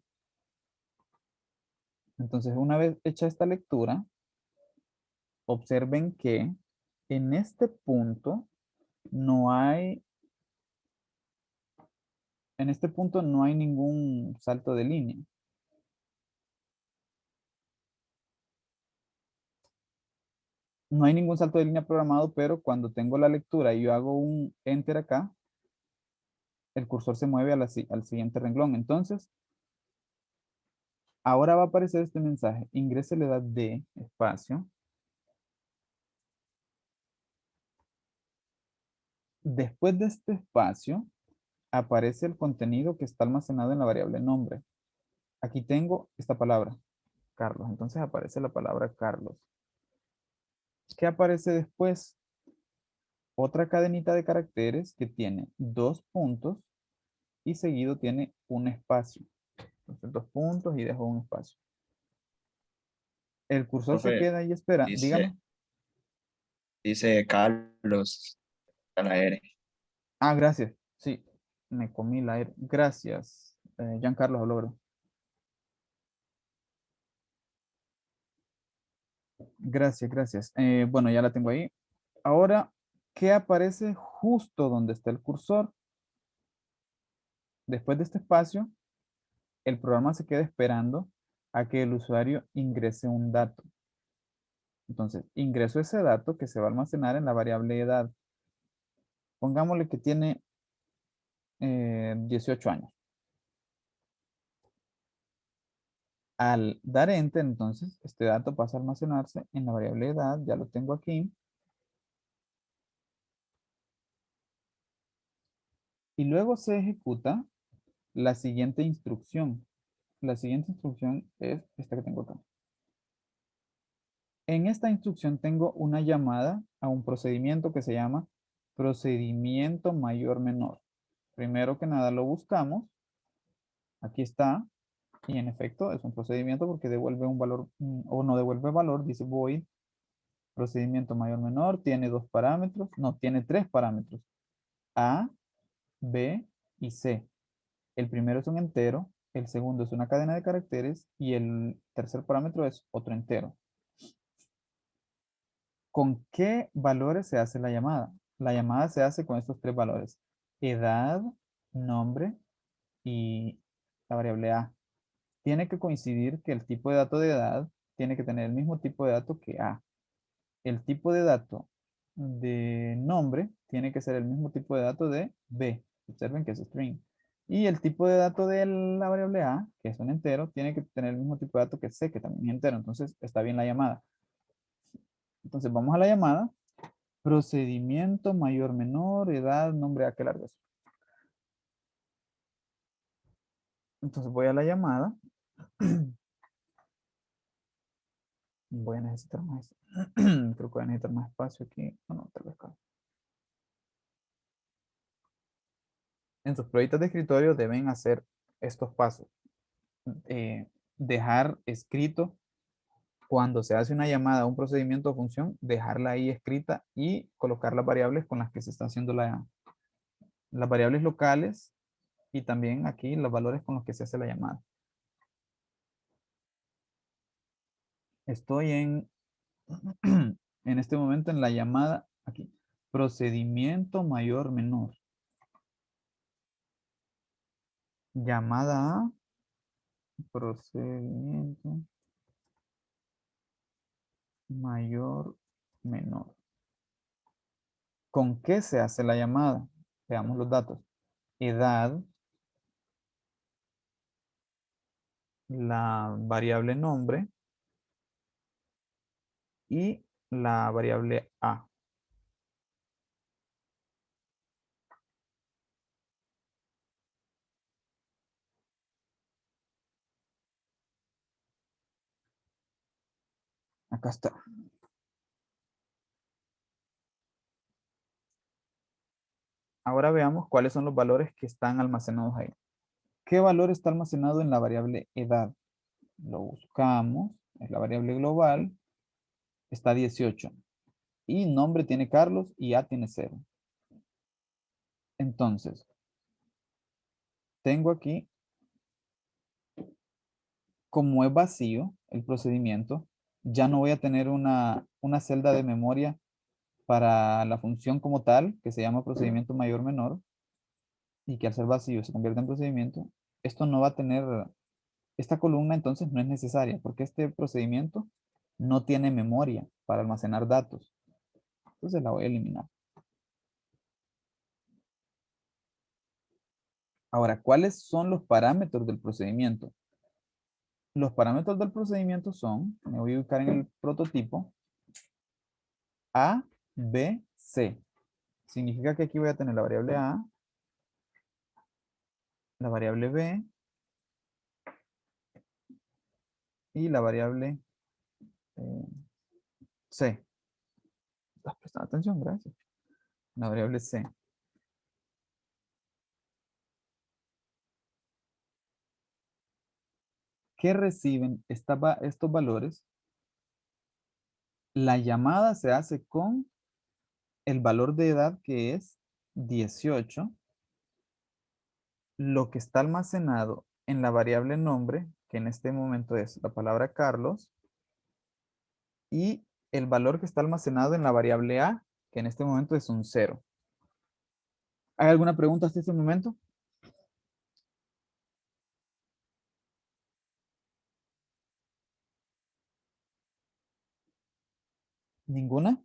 [SPEAKER 1] Entonces, una vez hecha esta lectura, observen que en este punto no hay, en este punto no hay ningún salto de línea. No hay ningún salto de línea programado, pero cuando tengo la lectura y yo hago un enter acá, el cursor se mueve al siguiente renglón. Entonces, ahora va a aparecer este mensaje. Ingrese la edad de espacio. Después de este espacio, aparece el contenido que está almacenado en la variable nombre. Aquí tengo esta palabra, Carlos. Entonces aparece la palabra Carlos. ¿Qué aparece después? Otra cadenita de caracteres que tiene dos puntos y seguido tiene un espacio. Entonces, dos puntos y dejo un espacio. El cursor se
[SPEAKER 3] Profe,
[SPEAKER 1] queda ahí y espera.
[SPEAKER 3] dice,
[SPEAKER 1] Dígame.
[SPEAKER 3] dice Carlos a la R.
[SPEAKER 1] Ah, gracias. Sí, me comí la R. Gracias. Giancarlo habló, ¿verdad? Gracias, gracias. Bueno, ya la tengo ahí. Ahora, ¿qué aparece justo donde está el cursor? Después de este espacio, el programa se queda esperando a que el usuario ingrese un dato. Entonces, ingreso ese dato que se va a almacenar en la variable edad. Pongámosle que tiene 18 años. Al dar enter, entonces, este dato pasa a almacenarse en la variable edad. Ya lo tengo aquí. Y luego se ejecuta la siguiente instrucción. La siguiente instrucción es esta que tengo acá. En esta instrucción tengo una llamada a un procedimiento que se llama procedimiento mayor menor. Primero que nada lo buscamos. Aquí está. Y en efecto es un procedimiento porque devuelve un valor o no devuelve valor. Dice void procedimiento mayor menor. Tiene dos parámetros. No, tiene tres parámetros. A, B y C. El primero es un entero. El segundo es una cadena de caracteres. Y el tercer parámetro es otro entero. ¿Con qué valores se hace la llamada? La llamada se hace con estos tres valores. Edad, nombre y la variable A. Tiene que coincidir que el tipo de dato de edad tiene que tener el mismo tipo de dato que A. El tipo de dato de nombre tiene que ser el mismo tipo de dato de B. Observen que es string. Y el tipo de dato de la variable A, que es un entero, tiene que tener el mismo tipo de dato que C, que también es entero. Entonces está bien la llamada. Entonces vamos a la llamada. Procedimiento mayor menor, edad, nombre, a qué largo es. Entonces voy a la llamada. Voy a necesitar más. Creo que voy a necesitar más espacio aquí. O no, tal vez acá. En sus proyectos de escritorio deben hacer estos pasos. Dejar escrito cuando se hace una llamada a un procedimiento o función, dejarla ahí escrita y colocar las variables con las que se está haciendo las variables locales y también aquí los valores con los que se hace la llamada. Estoy en este momento en la llamada aquí. Procedimiento mayor menor. Llamada a procedimiento mayor menor. ¿Con qué se hace la llamada? Veamos los datos. Edad, la variable nombre y la variable A. Acá está. Ahora veamos cuáles son los valores que están almacenados ahí. ¿Qué valor está almacenado en la variable edad? Lo buscamos. Es la variable global. Está 18. Y nombre tiene Carlos y A tiene 0. Entonces, tengo aquí, como es vacío el procedimiento, ya no voy a tener una celda de memoria para la función como tal, que se llama procedimiento mayor menor, y que al ser vacío se convierte en procedimiento. Esto no va a tener, esta columna entonces no es necesaria, porque este procedimiento no tiene memoria para almacenar datos. Entonces la voy a eliminar. Ahora, ¿cuáles son los parámetros del procedimiento? Los parámetros del procedimiento son, me voy a ubicar en el prototipo, A, B, C. Significa que aquí voy a tener la variable A, la variable B y la variable eh, C. ¿Estás prestando atención? Gracias. La variable C. ¿Qué reciben estos valores? La llamada se hace con el valor de edad que es 18, lo que está almacenado en la variable nombre, que en este momento es la palabra Carlos, y el valor que está almacenado en la variable A, que en este momento es un 0. ¿Hay alguna pregunta hasta este momento? ¿Ninguna?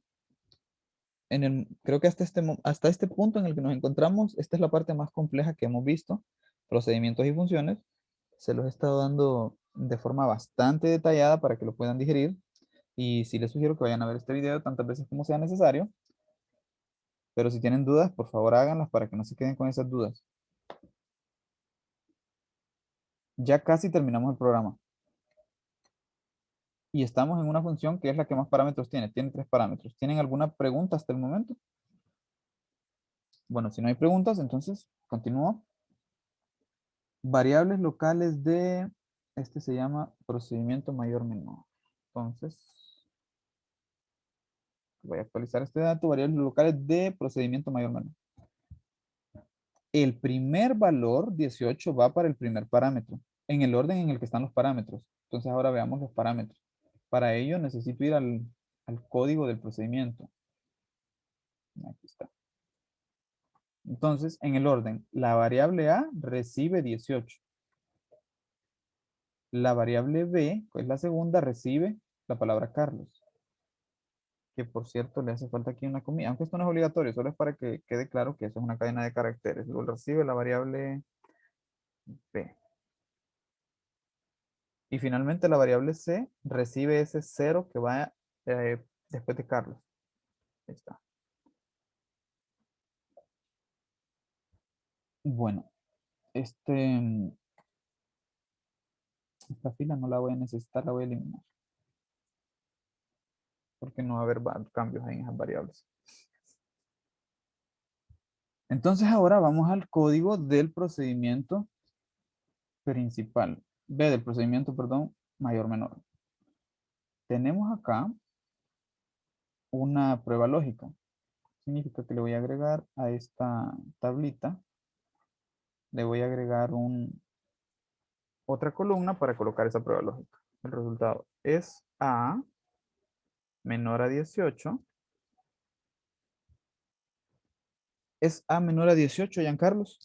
[SPEAKER 1] Creo que hasta este punto en el que nos encontramos, esta es la parte más compleja que hemos visto, procedimientos y funciones. Se los he estado dando de forma bastante detallada para que lo puedan digerir. Y sí les sugiero que vayan a ver este video tantas veces como sea necesario. Pero si tienen dudas, por favor háganlas para que no se queden con esas dudas. Ya casi terminamos el programa. Y estamos en una función que es la que más parámetros tiene. Tiene 3 parámetros. ¿Tienen alguna pregunta hasta el momento? Bueno, si no hay preguntas, entonces continúo. Variables locales de, este se llama procedimiento mayor-menor. Entonces, voy a actualizar este dato, variables locales de procedimiento mayor-menor. El primer valor, 18, va para el primer parámetro, en el orden en el que están los parámetros. Entonces ahora veamos los parámetros. Para ello necesito ir al código del procedimiento. Aquí está. Entonces, en el orden, la variable A recibe 18. La variable B, que es la segunda, recibe la palabra Carlos. Que por cierto le hace falta aquí una comilla. Aunque esto no es obligatorio, solo es para que quede claro que eso es una cadena de caracteres. Lo recibe la variable B. Y finalmente la variable C recibe ese 0 que va después de Carlos. Ahí está. Bueno, esta fila no la voy a necesitar, la voy a eliminar. Porque no va a haber cambios en esas variables. Entonces ahora vamos al código del procedimiento principal. Del procedimiento, perdón, mayor-menor. Tenemos acá una prueba lógica. Significa que le voy a agregar a esta tablita, le voy a agregar otra columna para colocar esa prueba lógica. El resultado es A menor a 18. ¿Es A menor a 18, Giancarlos?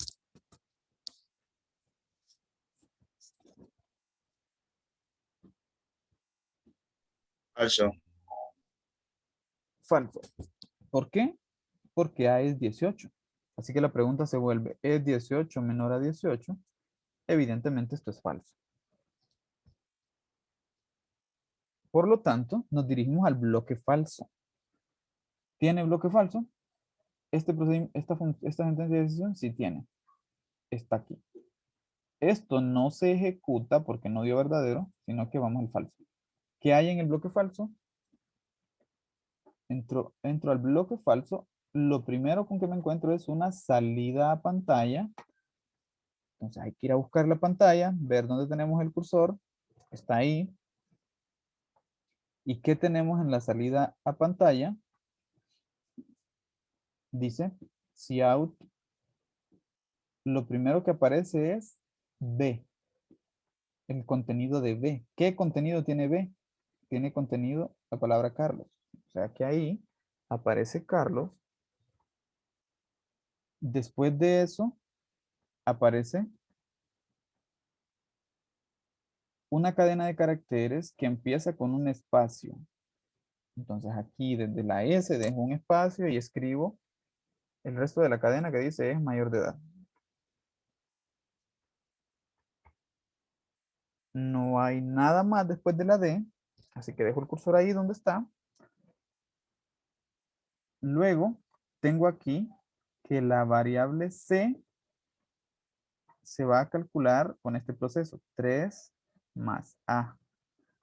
[SPEAKER 3] Falso.
[SPEAKER 1] Falso. ¿Por qué? Porque A es 18. Así que la pregunta se vuelve, ¿es 18 menor a 18? Evidentemente esto es falso. Por lo tanto, nos dirigimos al bloque falso. ¿Tiene bloque falso? Esta sentencia de decisión sí tiene. Está aquí. Esto no se ejecuta porque no dio verdadero, sino que vamos al falso. ¿Qué hay en el bloque falso? Entro al bloque falso. Lo primero con que me encuentro es una salida a pantalla. Entonces hay que ir a buscar la pantalla, ver dónde tenemos el cursor. Está ahí. ¿Y qué tenemos en la salida a pantalla? Dice, cout. Lo primero que aparece es B. El contenido de B. ¿Qué contenido tiene B? Tiene contenido la palabra Carlos. O sea que ahí aparece Carlos. Después de eso aparece una cadena de caracteres que empieza con un espacio. Entonces aquí desde la S dejo un espacio y escribo el resto de la cadena que dice es mayor de edad. No hay nada más después de la D, así que dejo el cursor ahí donde está. Luego tengo aquí que la variable C se va a calcular con este proceso, 3 más A.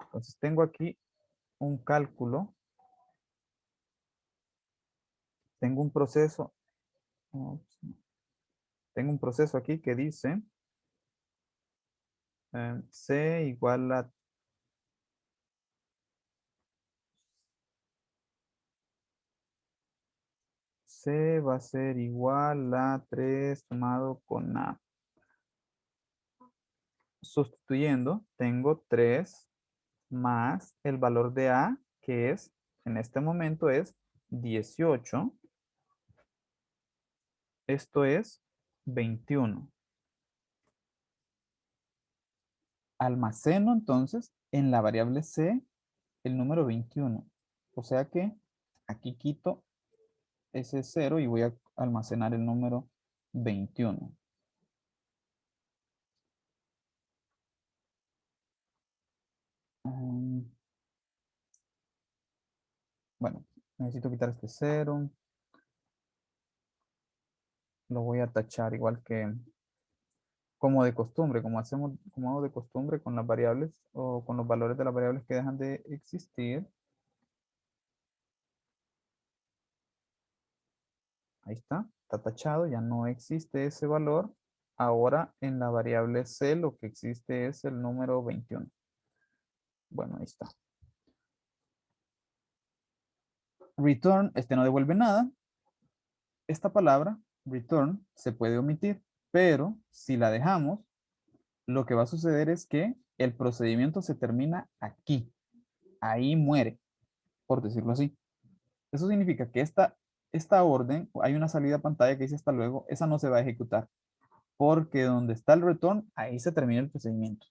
[SPEAKER 1] Entonces tengo aquí un cálculo, tengo un proceso, tengo un proceso aquí que dice C igual a C va a ser igual a 3 tomado con A. Sustituyendo, tengo 3 más el valor de A, que es, en este momento es 18. Esto es 21. Almaceno entonces en la variable C el número 21. O sea que aquí quito ese 0 y voy a almacenar el número 21. Bueno, necesito quitar este 0. Lo voy a tachar igual que como de costumbre, como hago de costumbre con las variables o con los valores de las variables que dejan de existir. Ahí está. está tachado, ya no existe ese valor. Ahora en la variable C lo que existe es el número 21. Bueno, ahí está. Return, este no devuelve nada. Esta palabra, return, se puede omitir, pero si la dejamos, lo que va a suceder es que el procedimiento se termina aquí. Ahí muere, por decirlo así. Eso significa que esta orden, hay una salida a pantalla que dice hasta luego, esa no se va a ejecutar, porque donde está el return, ahí se termina el procedimiento.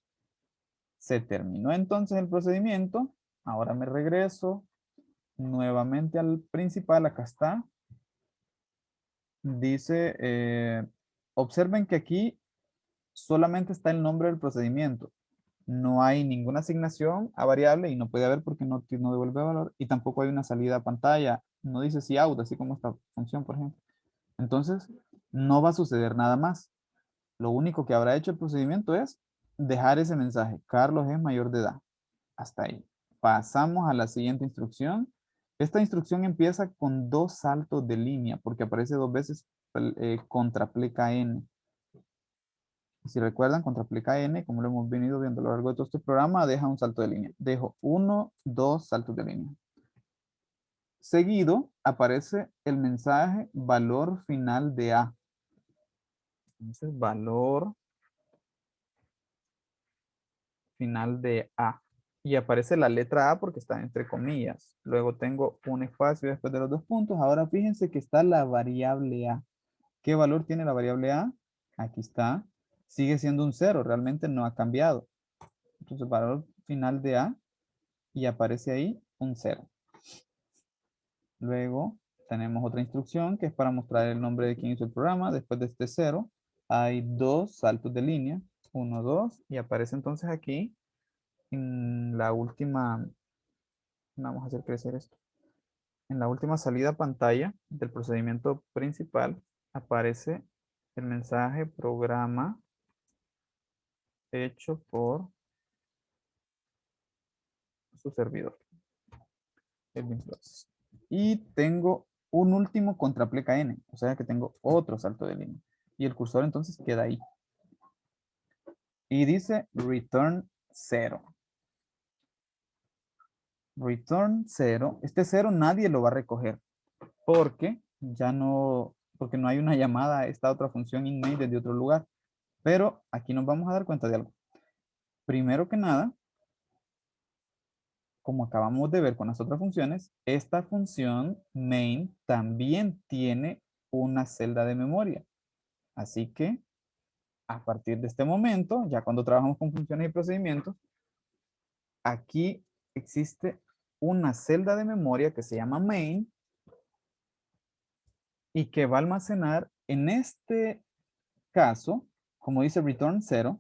[SPEAKER 1] Se terminó entonces el procedimiento, ahora me regreso nuevamente al principal, acá está. Dice, observen que aquí solamente está el nombre del procedimiento. No hay ninguna asignación a variable y no puede haber porque no devuelve valor y tampoco hay una salida a pantalla. No dice si out, así como esta función, por ejemplo. Entonces, no va a suceder nada más. Lo único que habrá hecho el procedimiento es dejar ese mensaje. Carlos es mayor de edad. Hasta ahí. Pasamos a la siguiente instrucción. Esta instrucción empieza con 2 saltos de línea porque aparece 2 veces contraplica n. Si recuerdan, contraplica n, como lo hemos venido viendo a lo largo de todo este programa, deja un salto de línea. Dejo 1, 2 saltos de línea. Seguido aparece el mensaje valor final de A. Entonces, valor final de A. Y aparece la letra A porque está entre comillas. Luego tengo un espacio después de los 2 puntos. Ahora fíjense que está la variable A. ¿Qué valor tiene la variable A? Aquí está. Sigue siendo un 0. Realmente no ha cambiado. Entonces, valor final de A. Y aparece ahí un 0. Luego tenemos otra instrucción que es para mostrar el nombre de quien hizo el programa. Después de este 0 hay 2 saltos de línea. 1, 2. Y aparece entonces aquí en la última, vamos a hacer crecer esto. En la última salida a pantalla del procedimiento principal aparece el mensaje programa hecho por su servidor. Y tengo un último contraplica n, o sea que tengo otro salto de línea. Y el cursor entonces queda ahí. Y dice return 0. Return 0. Este 0 nadie lo va a recoger porque porque no hay una llamada a esta otra función inMain desde otro lugar. Pero aquí nos vamos a dar cuenta de algo. Primero que nada, como acabamos de ver con las otras funciones, esta función main también tiene una celda de memoria. Así que a partir de este momento, ya cuando trabajamos con funciones y procedimientos, aquí existe una celda de memoria que se llama main y que va a almacenar en este caso, como dice return 0,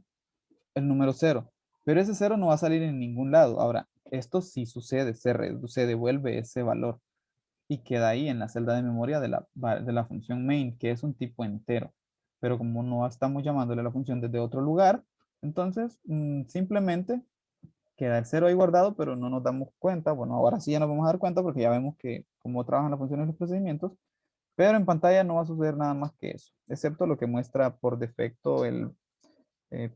[SPEAKER 1] el número 0. Pero ese 0 no va a salir en ningún lado. Ahora, esto sí sucede, se devuelve ese valor y queda ahí en la celda de memoria de la función main, que es un tipo entero. Pero como no estamos llamándole a la función desde otro lugar, entonces simplemente queda el 0 ahí guardado, pero no nos damos cuenta. Bueno, ahora sí ya nos vamos a dar cuenta porque ya vemos que cómo trabajan las funciones y los procedimientos, pero en pantalla no va a suceder nada más que eso, excepto lo que muestra por defecto el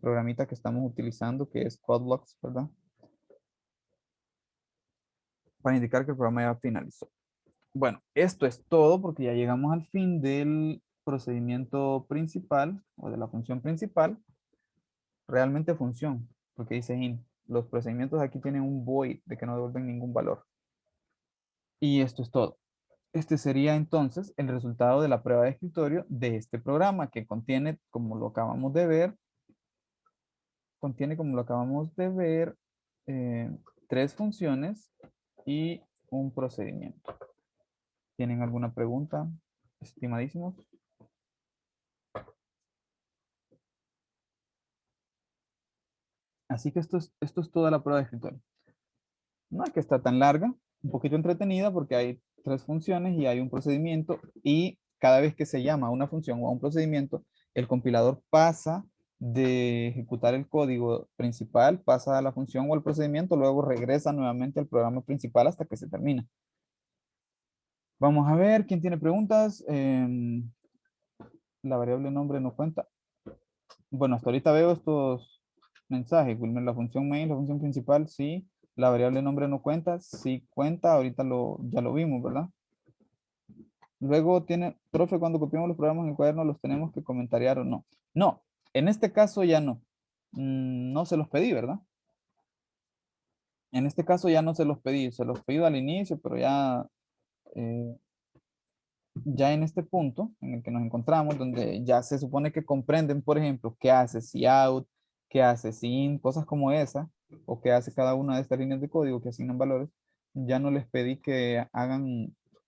[SPEAKER 1] programita que estamos utilizando, que es CodeBlocks, ¿verdad? Para indicar que el programa ya finalizó. Bueno, esto es todo porque ya llegamos al fin del procedimiento principal o de la función principal. Realmente función, porque dice in. Los procedimientos aquí tienen un void de que no devuelven ningún valor. Y esto es todo. Este sería entonces el resultado de la prueba de escritorio de este programa que contiene, como lo acabamos de ver, eh, 3 funciones y un procedimiento. ¿Tienen alguna pregunta, estimadísimos? Así que esto es toda la prueba de escritorio. No es que está tan larga, un poquito entretenida porque hay 3 funciones y hay un procedimiento y cada vez que se llama a una función o a un procedimiento, el compilador pasa de ejecutar el código principal, pasa a la función o al procedimiento, luego regresa nuevamente al programa principal hasta que se termina. Vamos a ver quién tiene preguntas. La variable nombre no cuenta. Bueno, hasta ahorita veo estos mensajes, Wilmer, la función main, la función principal, sí. La variable nombre no cuenta, sí cuenta, ahorita ya lo vimos, ¿verdad? Luego tiene, profe, cuando copiamos los programas en el cuaderno, ¿los tenemos que comentariar o no? No, en este caso ya no. No se los pedí, ¿verdad? En este caso ya no se los pedí al inicio, pero eh, ya en este punto en el que nos encontramos, donde ya se supone que comprenden, por ejemplo, qué hace cout, qué hace sin, cosas como esa, o qué hace cada una de estas líneas de código que asignan valores, ya no les pedí que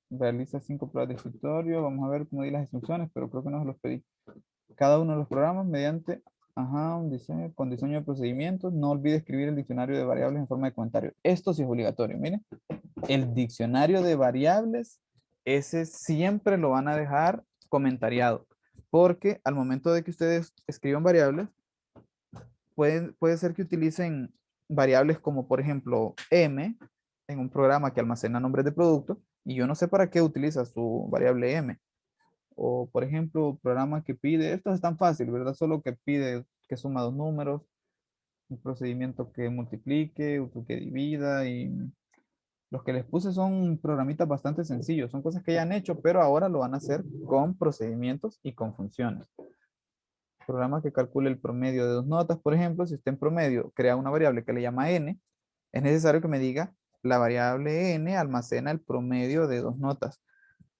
[SPEAKER 1] realiza 5 pruebas de escritorio, vamos a ver cómo di las instrucciones, pero creo que no se los pedí. Cada uno de los programas mediante, un diseño, con diseño de procedimientos, no olvide escribir el diccionario de variables en forma de comentario. Esto sí es obligatorio, miren. El diccionario de variables, ese siempre lo van a dejar comentariado, porque al momento de que ustedes escriban variables, puede ser que utilicen variables como, por ejemplo, M en un programa que almacena nombres de productos, y yo no sé para qué utiliza su variable M. O, por ejemplo, programa que pide, esto es tan fácil, ¿verdad? Solo que pide que suma dos números, un procedimiento que multiplique, otro que divida, y los que les puse son programitas bastante sencillos, son cosas que ya han hecho, pero ahora lo van a hacer con procedimientos y con funciones. Programa que calcule el promedio de dos notas, por ejemplo, si usted en promedio crea una variable que le llama n, es necesario que me diga la variable n almacena el promedio de dos notas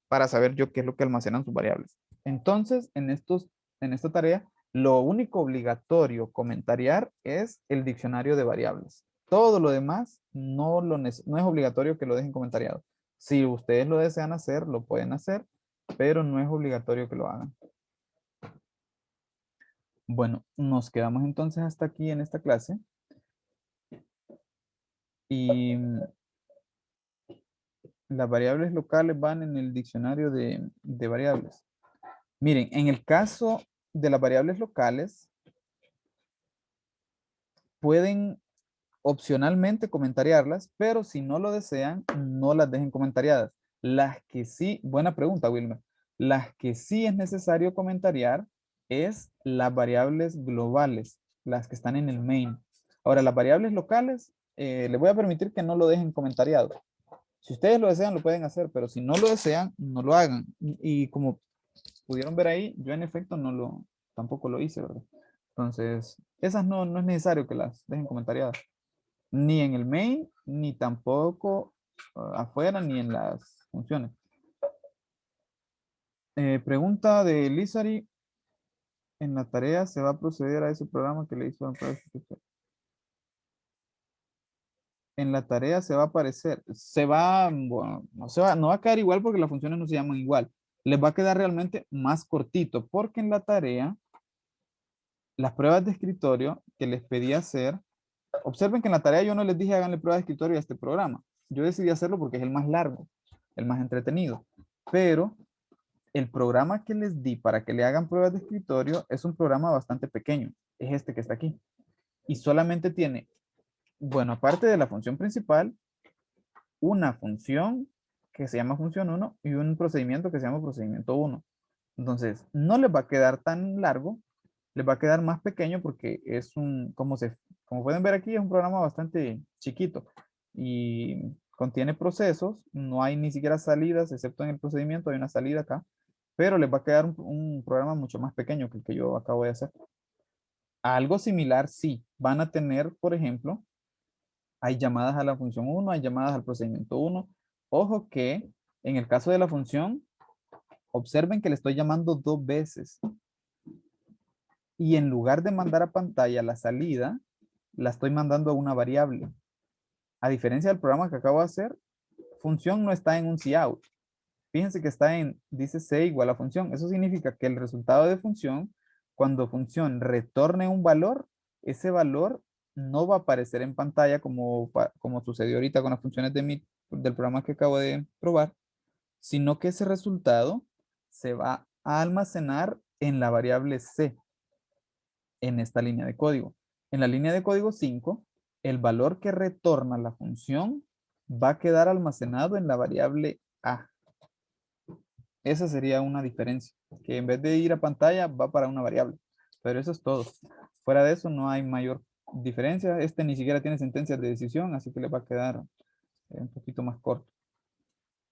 [SPEAKER 1] para saber yo qué es lo que almacenan sus variables. Entonces, en esta tarea, lo único obligatorio comentariar es el diccionario de variables. Todo lo demás no es obligatorio que lo dejen comentariado. Si ustedes lo desean hacer, lo pueden hacer, pero no es obligatorio que lo hagan. Bueno, nos quedamos entonces hasta aquí en esta clase. Y las variables locales van en el diccionario de variables. Miren, en el caso de las variables locales, pueden opcionalmente comentariarlas, pero si no lo desean, no las dejen comentariadas. Las que sí, buena pregunta, Wilmer. Las que sí es necesario comentariar es las variables globales, las que están en el main. Ahora, las variables locales, les voy a permitir que no lo dejen comentariado. Si ustedes lo desean, lo pueden hacer, pero si no lo desean, no lo hagan. Y como pudieron ver ahí, yo en efecto tampoco lo hice, ¿verdad? Entonces, esas no es necesario que las dejen comentariadas. Ni en el main, ni tampoco afuera, ni en las funciones. Pregunta de Lizari. En la tarea se va a proceder a ese programa que le hizo. En la tarea se va a aparecer, bueno, no va a quedar igual porque las funciones no se llaman igual. Les va a quedar realmente más cortito porque en la tarea, las pruebas de escritorio que les pedí hacer, observen que en la tarea yo no les dije háganle pruebas de escritorio a este programa. Yo decidí hacerlo porque es el más largo, el más entretenido. Pero el programa que les di para que le hagan pruebas de escritorio es un programa bastante pequeño. Es este que está aquí. Y solamente tiene, bueno, aparte de la función principal, una función que se llama función 1 y un procedimiento que se llama procedimiento 1. Entonces, no les va a quedar tan largo, les va a quedar más pequeño porque es como pueden ver aquí, es un programa bastante chiquito y contiene procesos, no hay ni siquiera salidas, excepto en el procedimiento hay una salida acá, pero les va a quedar un programa mucho más pequeño que el que yo acabo de hacer. Algo similar, sí, van a tener, por ejemplo, hay llamadas a la función 1, hay llamadas al procedimiento 1. Ojo que en el caso de la función, observen que le estoy llamando dos veces. Y en lugar de mandar a pantalla la salida, la estoy mandando a una variable. A diferencia del programa que acabo de hacer, función no está en un cout. Fíjense que dice C igual a función. Eso significa que el resultado de función, cuando función retorne un valor, ese valor no va a aparecer en pantalla como sucedió ahorita con las funciones del programa que acabo de probar, sino que ese resultado se va a almacenar en la variable C, en esta línea de código. En la línea de código 5, el valor que retorna la función va a quedar almacenado en la variable A. Esa sería una diferencia, que en vez de ir a pantalla va para una variable. Pero eso es todo. Fuera de eso no hay mayor diferencia. Este ni siquiera tiene sentencias de decisión, así que le va a quedar un poquito más corto.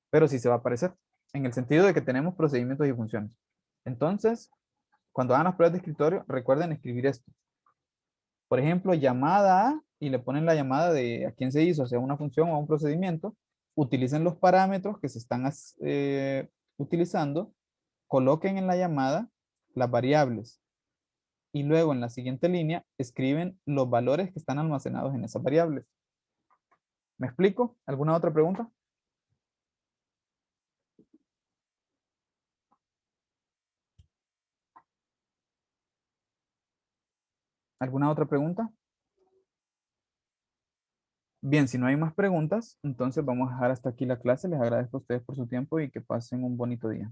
[SPEAKER 1] Pero sí se va a aparecer, en el sentido de que tenemos procedimientos y funciones. Entonces, cuando hagan las pruebas de escritorio, recuerden escribir esto. Por ejemplo, llamada a, y le ponen la llamada de a quién se hizo, sea una función o un procedimiento, utilicen los parámetros que se están utilizando, coloquen en la llamada las variables y luego en la siguiente línea escriben los valores que están almacenados en esas variables. ¿Me explico? ¿Alguna otra pregunta? ¿Alguna otra pregunta? Bien, si no hay más preguntas, entonces vamos a dejar hasta aquí la clase. Les agradezco a ustedes por su tiempo y que pasen un bonito día.